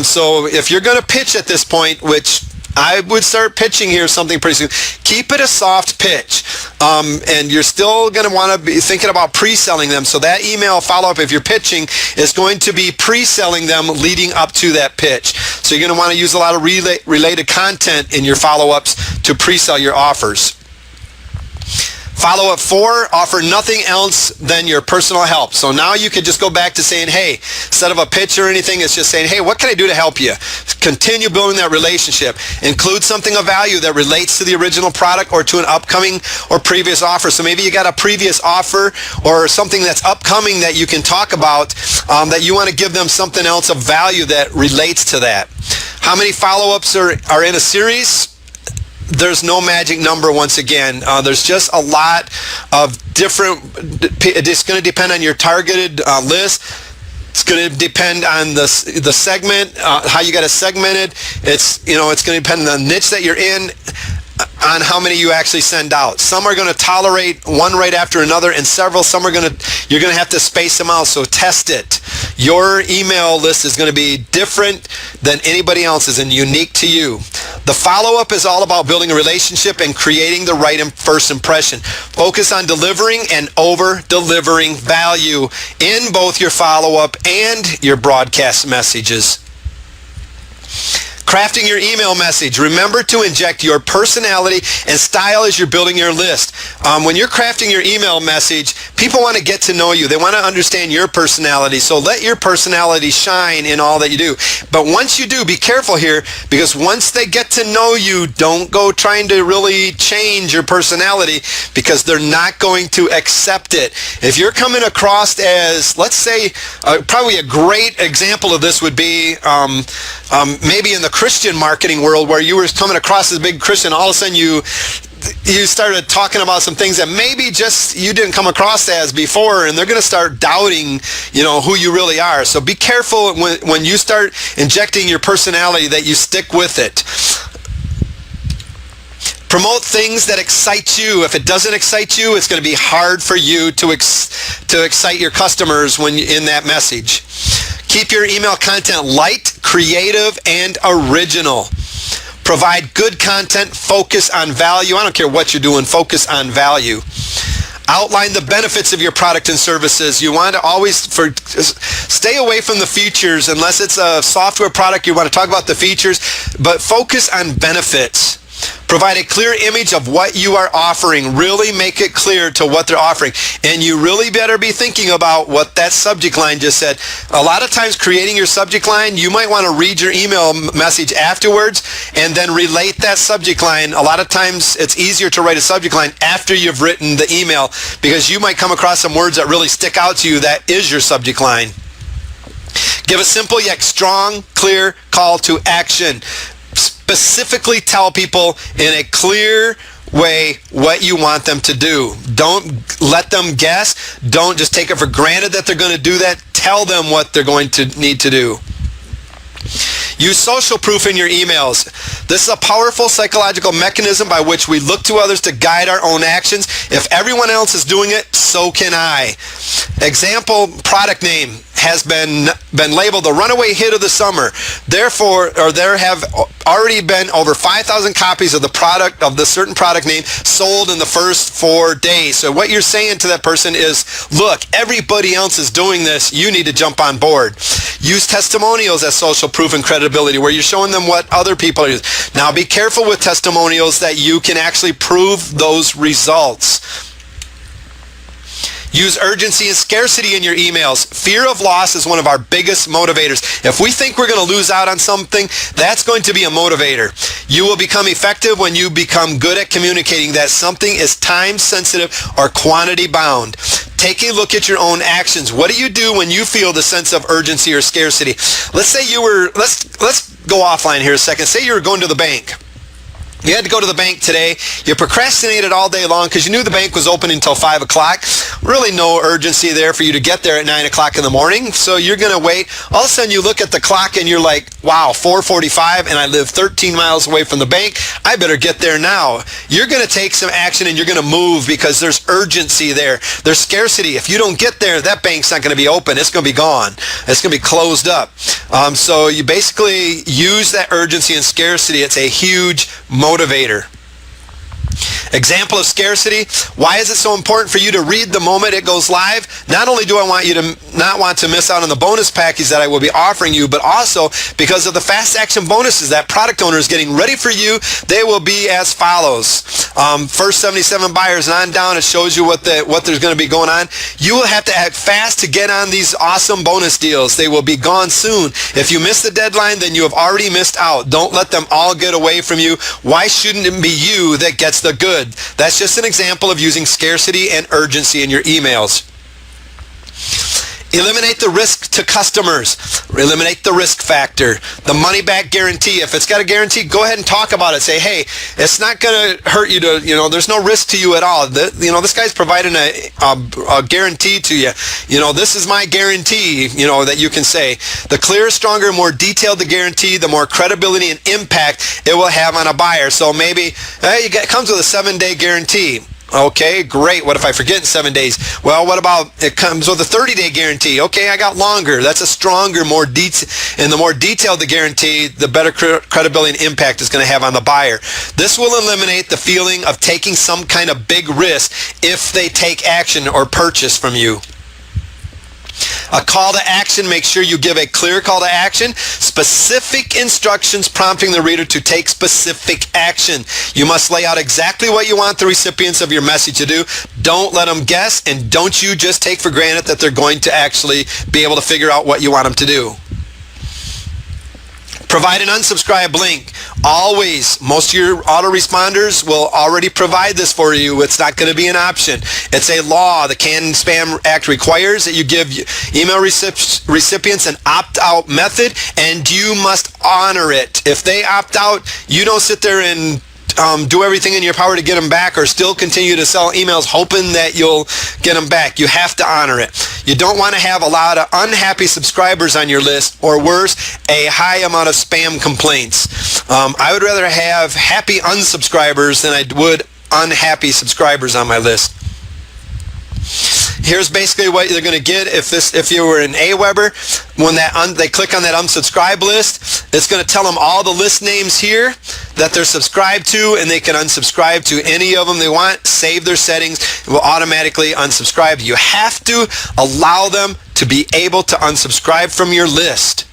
So if you're going to pitch at this point, which I would start pitching here something pretty soon, keep it a soft pitch. And you're still going to want to be thinking about pre-selling them. So that email follow-up, if you're pitching, is going to be pre-selling them leading up to that pitch. So you're going to want to use a lot of related content in your follow-ups to pre-sell your offers. Follow-up 4, offer nothing else than your personal help. So now you could just go back to saying, hey, instead of a pitch or anything, it's just saying, hey, what can I do to help you? Continue building that relationship. Include something of value that relates to the original product or to an upcoming or previous offer. So maybe you got a previous offer or something that's upcoming that you can talk about that you want to give them something else of value that relates to that. How many follow-ups are in a series? There's no magic number once again. There's just a lot of different, it's going to depend on your targeted list. It's going to depend on the segment, how you got it segmented. It's going to depend on the niche that you're in, on how many you actually send out. Some are going to tolerate one right after another, and some are you're going to have to space them out. So test it. Your email list is going to be different than anybody else's and unique to you. The follow-up is all about building a relationship and creating the right first impression. Focus on delivering and over-delivering value in both your follow-up and your broadcast messages. Crafting your email message. Remember to inject your personality and style as you're building your list. When you're crafting your email message, people want to get to know you. They want to understand your personality. So let your personality shine in all that you do. But once you do, be careful here, because once they get to know you, don't go trying to really change your personality, because they're not going to accept it. If you're coming across as, let's say, probably a great example of this would be maybe in the Christian marketing world, where you were coming across as a big Christian, all of a sudden you you started talking about some things that maybe just you didn't come across as before, and they're going to start doubting, who you really are. So be careful when you start injecting your personality that you stick with it. Promote things that excite you. If it doesn't excite you, it's going to be hard for you to excite your customers when in that message. Keep your email content light, creative, and original. Provide good content. Focus on value. I don't care what you're doing. Focus on value. Outline the benefits of your product and services. You want to always stay away from the features unless it's a software product. You want to talk about the features, but focus on benefits. Provide a clear image of what you are offering. Really make it clear to what they're offering. And you really better be thinking about what that subject line just said. A lot of times creating your subject line, you might want to read your email message afterwards and then relate that subject line. A lot of times it's easier to write a subject line after you've written the email because you might come across some words that really stick out to you that is your subject line. Give a simple yet strong, clear call to action. Specifically tell people in a clear way what you want them to do. Don't let them guess. Don't just take it for granted that they're going to do that. Tell them what they're going to need to do. Use social proof in your emails. This is a powerful psychological mechanism by which we look to others to guide our own actions. If everyone else is doing it, so can I. Example, product name has been labeled the runaway hit of the summer. Therefore, or there have already been over 5,000 copies of the certain product name sold in the first 4 days. So what you're saying to that person is, look, everybody else is doing this. You need to jump on board. Use testimonials as social proof and credibility, where you're showing them what other people are using. Now, be careful with testimonials that you can actually prove those results. Use urgency and scarcity in your emails. Fear of loss is one of our biggest motivators. If we think we're going to lose out on something, that's going to be a motivator. You will become effective when you become good at communicating that something is time sensitive or quantity bound. Take a look at your own actions. What do you do when you feel the sense of urgency or scarcity? Let's say let's go offline here a second. Say you were going to the bank. You had to go to the bank today. You procrastinated all day long because you knew the bank was open until 5 o'clock. Really no urgency there for you to get there at 9 o'clock in the morning. So you're going to wait. All of a sudden you look at the clock and you're like, wow, 4:45 and I live 13 miles away from the bank. I better get there now. You're going to take some action and you're going to move because there's urgency there. There's scarcity. If you don't get there, that bank's not going to be open. It's going to be gone. It's going to be closed up. So you basically use that urgency and scarcity. It's a huge motivator. Example of scarcity. Why is it so important for you to read the moment it goes live? Not only do I want you to not want to miss out on the bonus package that I will be offering you, but also because of the fast action bonuses that product owner is getting ready for you. They will be as follows. First 77 buyers and on down, it shows you what there's going to be going on. You will have to act fast to get on these awesome bonus deals. They will be gone soon. If you miss the deadline, then you have already missed out. Don't let them all get away from you. Why shouldn't it be you that gets the good? That's just an example of using scarcity and urgency in your emails. Eliminate the risk to customers. Eliminate the risk factor. The money back guarantee. If it's got a guarantee, go ahead and talk about it. Say, hey, it's not going to hurt you to, there's no risk to you at all. This guy's providing a guarantee to you. This is my guarantee, that you can say. The clearer, stronger, more detailed the guarantee, the more credibility and impact it will have on a buyer. So maybe it comes with a 7-day guarantee. Okay, great. What if I forget in 7 days? Well, what about it comes with a 30-day guarantee? Okay, I got longer. That's a stronger, more and the more detailed the guarantee, the better credibility and impact it's going to have on the buyer. This will eliminate the feeling of taking some kind of big risk if they take action or purchase from you. A call to action. Make sure you give a clear call to action. Specific instructions prompting the reader to take specific action. You must lay out exactly what you want the recipients of your message to do. Don't let them guess, and don't you just take for granted that they're going to actually be able to figure out what you want them to do. Provide an unsubscribe link. Always, most of your autoresponders will already provide this for you. It's not going to be an option. It's a law. The Can Spam Act requires that you give email recipients an opt-out method, and you must honor it. If they opt out, you don't sit there and do everything in your power to get them back, or still continue to sell emails hoping that you'll get them back. You have to honor it. You don't want to have a lot of unhappy subscribers on your list, or worse, a high amount of spam complaints. I would rather have happy unsubscribers than I would unhappy subscribers on my list. Here's basically what you're going to get if you were an AWeber. When they click on that unsubscribe list, it's going to tell them all the list names here that they're subscribed to, and they can unsubscribe to any of them they want, save their settings, it will automatically unsubscribe. You have to allow them to be able to unsubscribe from your list.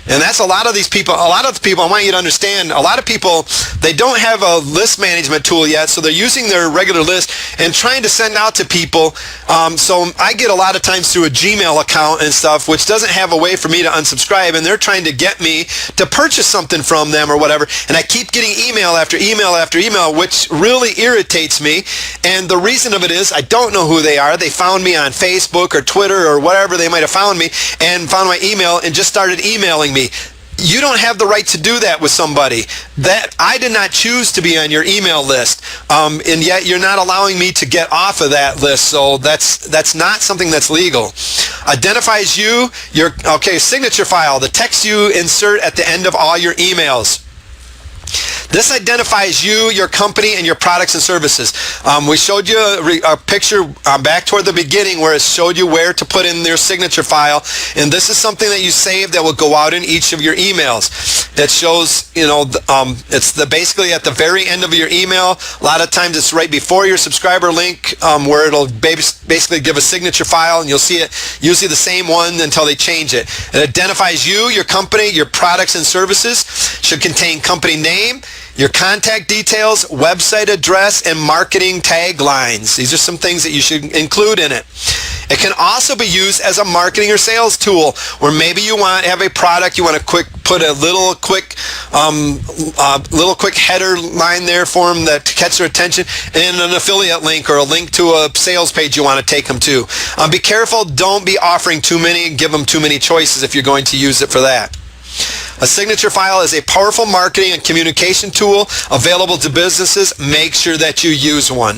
And that's a lot of these people. A lot of the people, I want you to understand, a lot of people, they don't have a list management tool yet, so they're using their regular list and trying to send out to people. So I get a lot of times through a Gmail account and stuff, which doesn't have a way for me to unsubscribe, and they're trying to get me to purchase something from them or whatever, and I keep getting email after email after email, which really irritates me. And the reason of it is I don't know who they are. They found me on Facebook or Twitter or whatever they might have found me, and found my email and just started emailing me. You don't have the right to do that with somebody. That I did not choose to be on your email list, and yet you're not allowing me to get off of that list. So that's not something that's legal. Identifies you, your signature file, the text you insert at the end of all your emails. This identifies you, your company, and your products and services. We showed you a picture back toward the beginning where it showed you where to put in their signature file, and this is something that you save that will go out in each of your emails. It shows, it's basically at the very end of your email. A lot of times it's right before your subscriber link, where it'll basically give a signature file, and you'll see it usually the same one until they change it. It identifies you, your company, your products and services. Should contain company name, your contact details, website address, and marketing taglines. These are some things that you should include in it. It can also be used as a marketing or sales tool, where maybe you want to have a product, you want to put a little quick header line there for them that to catch their attention, and an affiliate link or a link to a sales page you want to take them to. Be careful, don't be offering too many and give them too many choices if you're going to use it for that. A signature file is a powerful marketing and communication tool available to businesses. Make sure that you use one.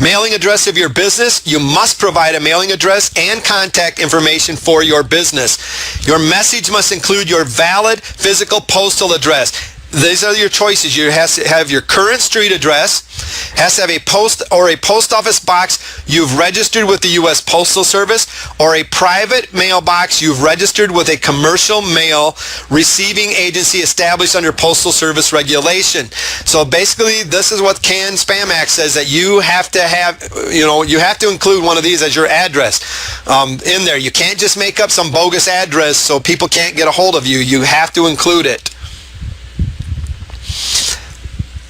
Mailing address of your business. You must provide a mailing address and contact information for your business. Your message must include your valid physical postal address. These are your choices. You have to have your current street address, has to have a post office box you've registered with the U.S. Postal Service, or a private mailbox you've registered with a commercial mail receiving agency established under Postal Service regulation. So basically, this is what CAN Spam Act says, that you have to have, you have to include one of these as your address in there. You can't just make up some bogus address so people can't get a hold of you. You have to include it.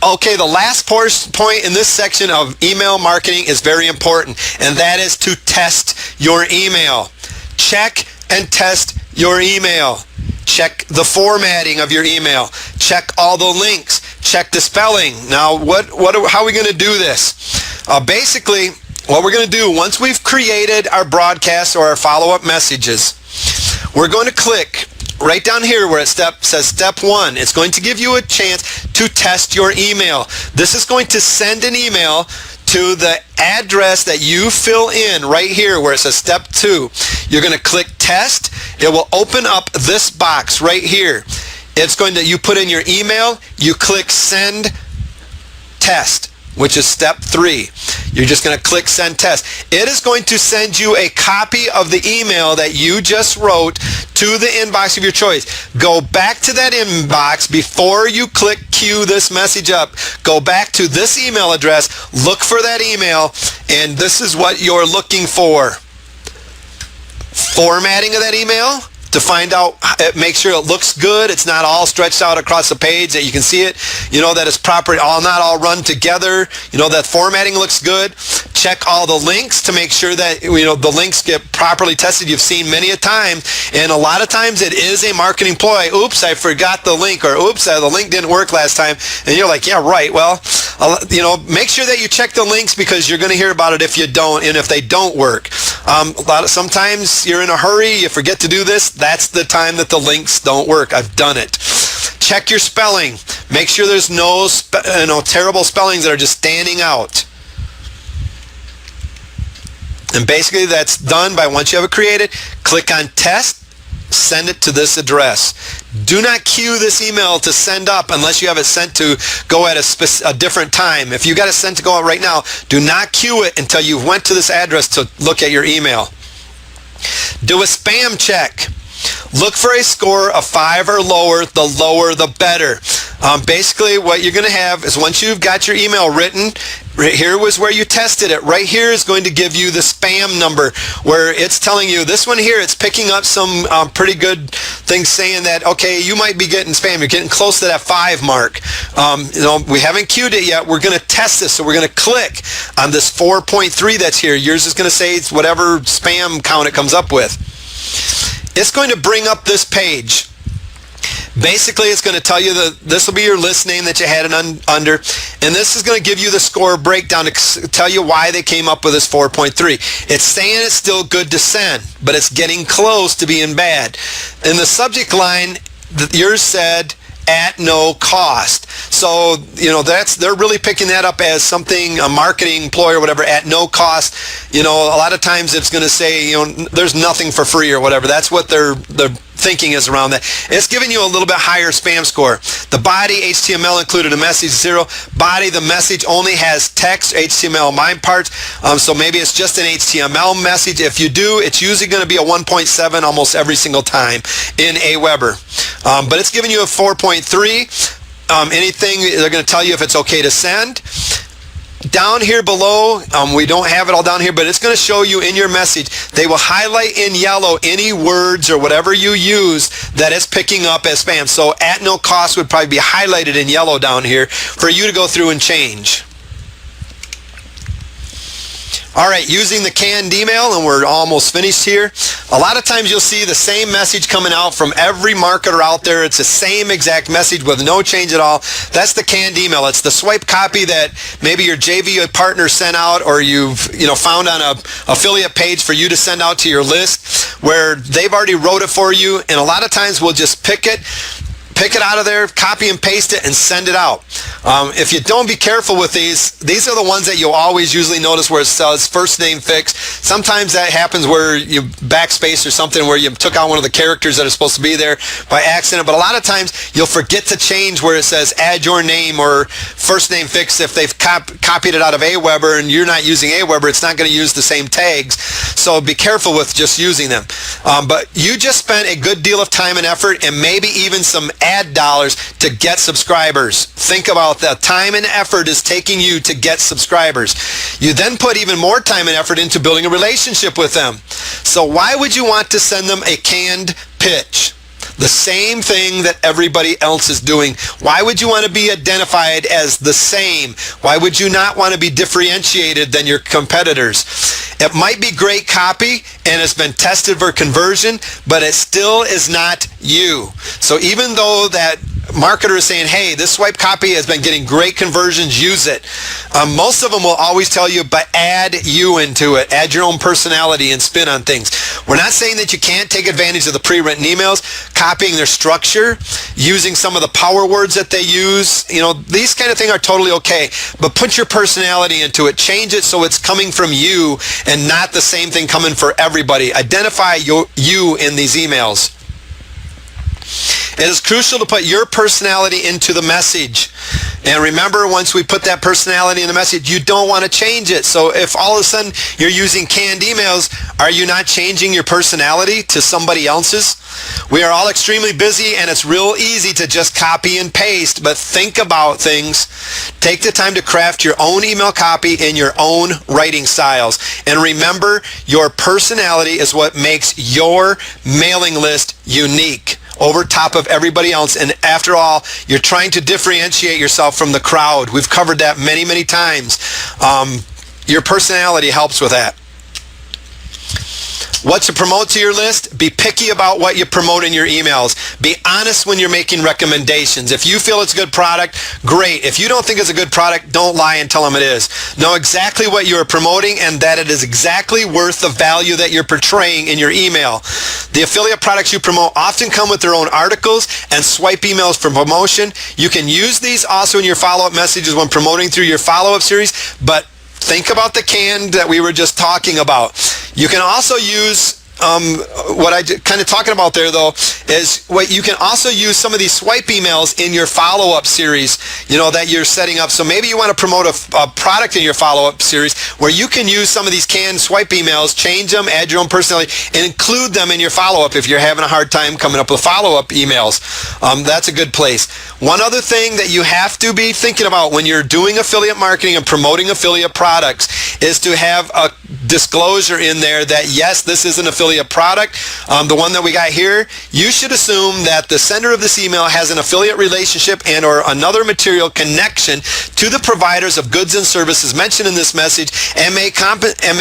Okay, the last point in this section of email marketing is very important, and that is to test your email. Check and test your email. Check the formatting of your email. Check all the links. Check the spelling. Now, how are we going to do this? Basically, what we're going to do, once we've created our broadcasts or our follow-up messages, we're going to click right down here where it says step 1. It's going to give you a chance to test your email. This is going to send an email to the address that you fill in right here where it says step 2. You're going to click test. It will open up this box right here. It's going to, you put in your email, you click send test, which is step 3. You're just going to click send test. It is going to send you a copy of the email that you just wrote to the inbox of your choice. Go back to that inbox before you click queue this message up. Go back to this email address, look for that email, and this is what you're looking for. Formatting of that email to find out, make sure it looks good. It's not all stretched out across the page, that you can see it. That it's proper, not all run together. That formatting looks good. Check all the links to make sure that the links get properly tested. You've seen many a time, and a lot of times it is a marketing ploy. Oops, I forgot the link, or oops, the link didn't work last time. And you're like, yeah, right. Well, make sure that you check the links, because you're going to hear about it if you don't, and if they don't work. Sometimes you're in a hurry, you forget to do this. That's the time that the links don't work. I've done it. Check your spelling. Make sure there's no terrible spellings that are just standing out. And basically that's done by, once you have it created, click on test, send it to this address. Do not queue this email to send up unless you have it sent to go at a different time. If you got it sent to go out right now, do not queue it until you went to this address to look at your email. Do a spam check. Look for a score of 5 or lower. The lower, the better. Basically, what you're going to have is, once you've got your email written, right here was where you tested it. Right here is going to give you the spam number, where it's telling you, this one here, it's picking up some pretty good things saying that, okay, you might be getting spam. You're getting close to that 5 mark. We haven't queued it yet. We're going to test this. So we're going to click on this 4.3 that's here. Yours is going to say it's whatever spam count it comes up with. It's going to bring up this page. Basically, it's going to tell you that this will be your list name that you had it under, and this is going to give you the score breakdown to tell you why they came up with this 4.3. It's saying it's still good to send, but it's getting close to being bad. In the subject line, yours said at no cost. So, they're really picking that up as something, a marketing ploy or whatever, at no cost. A lot of times it's going to say, there's nothing for free or whatever. That's what their thinking is around that. It's giving you a little bit higher spam score. The body, HTML included, a message 0. Body, the message only has text, HTML my parts. So maybe it's just an HTML message. If you do, it's usually going to be a 1.7 almost every single time in Aweber. But it's giving you a 4.3. Anything, they're going to tell you if it's okay to send. Down here below, we don't have it all down here, but it's going to show you in your message. They will highlight in yellow any words or whatever you use that it's picking up as spam. So at no cost would probably be highlighted in yellow down here for you to go through and change. All right, using the canned email, and we're almost finished here. A lot of times you'll see the same message coming out from every marketer out there. It's the same exact message with no change at all. That's the canned email. It's the swipe copy that maybe your JV partner sent out, or you've found on a affiliate page for you to send out to your list, where they've already wrote it for you. And a lot of times we'll just pick it out of there, copy and paste it, and send it out. If you don't be careful with these are the ones that you'll always usually notice where it says first name fixed. Sometimes that happens where you backspace or something, where you took out one of the characters that are supposed to be there by accident. But a lot of times you'll forget to change where it says add your name or first name fixed. If they've copied it out of Aweber and you're not using Aweber, it's not going to use the same tags. So be careful with just using them. But you just spent a good deal of time and effort, and maybe even some ad dollars to get subscribers. Think about the time and effort is taking you to get subscribers. You then put even more time and effort into building a relationship with them. So why would you want to send them a canned pitch? The same thing that everybody else is doing. Why would you want to be identified as the same? Why would you not want to be differentiated than your competitors? It might be great copy and it's been tested for conversion, but it still is not you. So even though that marketer is saying, hey, this swipe copy has been getting great conversions, use it. Most of them will always tell you, but add you into it. Add your own personality and spin on things. We're not saying that you can't take advantage of the pre-written emails, copying their structure, using some of the power words that they use. These kind of things are totally okay, but put your personality into it. Change it so it's coming from you and not the same thing coming for everybody. Identify you in these emails. It is crucial to put your personality into the message. And remember, once we put that personality in the message, you don't want to change it. So if all of a sudden you're using canned emails, are you not changing your personality to somebody else's? We are all extremely busy, and it's real easy to just copy and paste, but think about things. Take the time to craft your own email copy in your own writing styles. And remember, your personality is what makes your mailing list unique over top of everybody else. And after all, you're trying to differentiate yourself from the crowd. We've covered that many, many times. Your personality helps with that. What to promote to your list? Be picky about what you promote in your emails. Be honest when you're making recommendations. If you feel it's a good product, great. If you don't think it's a good product, don't lie and tell them it is. Know exactly what you are promoting and that it is exactly worth the value that you're portraying in your email. The affiliate products you promote often come with their own articles and swipe emails for promotion. You can use these also in your follow-up messages when promoting through your follow-up series, but think about the canned that we were just talking about. You can also use what I kind of talking about there though is what you can also use some of these swipe emails in your follow-up series, that you're setting up. So maybe you want to promote a product in your follow-up series where you can use some of these canned swipe emails, change them, add your own personality, and include them in your follow-up if you're having a hard time coming up with follow-up emails. That's a good place. One other thing that you have to be thinking about when you're doing affiliate marketing and promoting affiliate products is to have a disclosure in there that yes, this is an affiliate product. The one that we got here, you should assume that the sender of this email has an affiliate relationship and or another material connection to the providers of goods and services mentioned in this message and may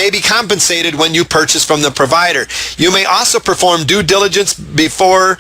be compensated when you purchase from the provider. You may also perform due diligence before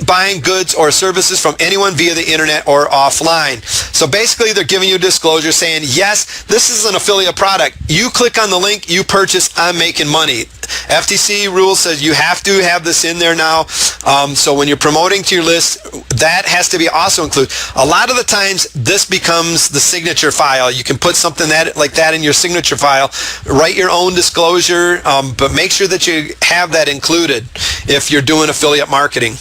buying goods or services from anyone via the internet or offline. So basically they're giving you a disclosure saying, yes, this is an affiliate product. You click on the link, you purchase, I'm making money. FTC rule says you have to have this in there now. So when you're promoting to your list, that has to be also included. A lot of the times this becomes the signature file. You can put something like that in your signature file, write your own disclosure, but make sure that you have that included if you're doing affiliate marketing.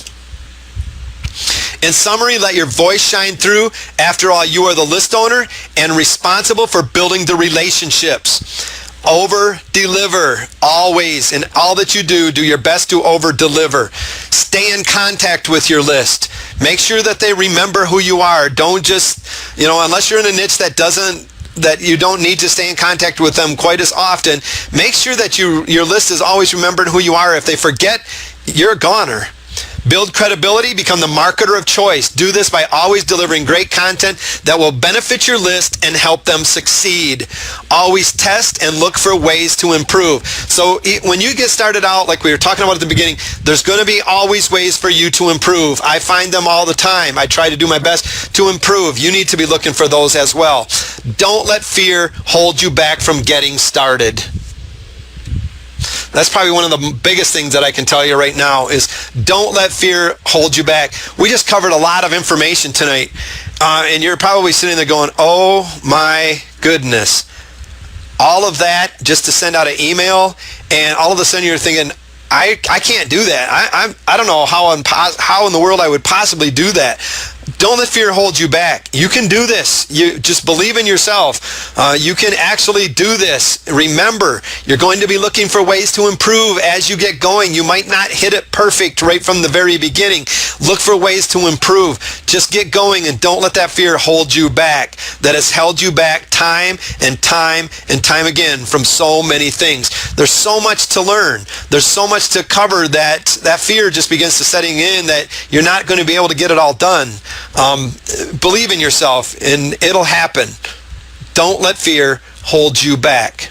In summary, let your voice shine through. After all, you are the list owner and responsible for building the relationships. Over-deliver always. In all that you do, do your best to over-deliver. Stay in contact with your list. Make sure that they remember who you are. Don't just, unless you're in a niche that you don't need to stay in contact with them quite as often, make sure that your list is always remembering who you are. If they forget, you're a goner. Build credibility, become the marketer of choice. Do this by always delivering great content that will benefit your list and help them succeed. Always test and look for ways to improve. So when you get started out, like we were talking about at the beginning, there's going to be always ways for you to improve. I find them all the time. I try to do my best to improve. You need to be looking for those as well. Don't let fear hold you back from getting started. That's probably one of the biggest things that I can tell you right now is don't let fear hold you back. We just covered a lot of information tonight, and you're probably sitting there going, oh my goodness. All of that just to send out an email, and all of a sudden you're thinking, I can't do that. I don't know how in the world I would possibly do that. Don't let fear hold you back. You can do this. You just believe in yourself. You can actually do this. Remember, you're going to be looking for ways to improve as you get going. You might not hit it perfect right from the very beginning. Look for ways to improve. Just get going and don't let that fear hold you back. That has held you back time and time and time again from so many things. There's so much to learn. There's so much to cover that fear just begins to setting in that you're not going to be able to get it all done. Believe in yourself and it'll happen. Don't let fear hold you back.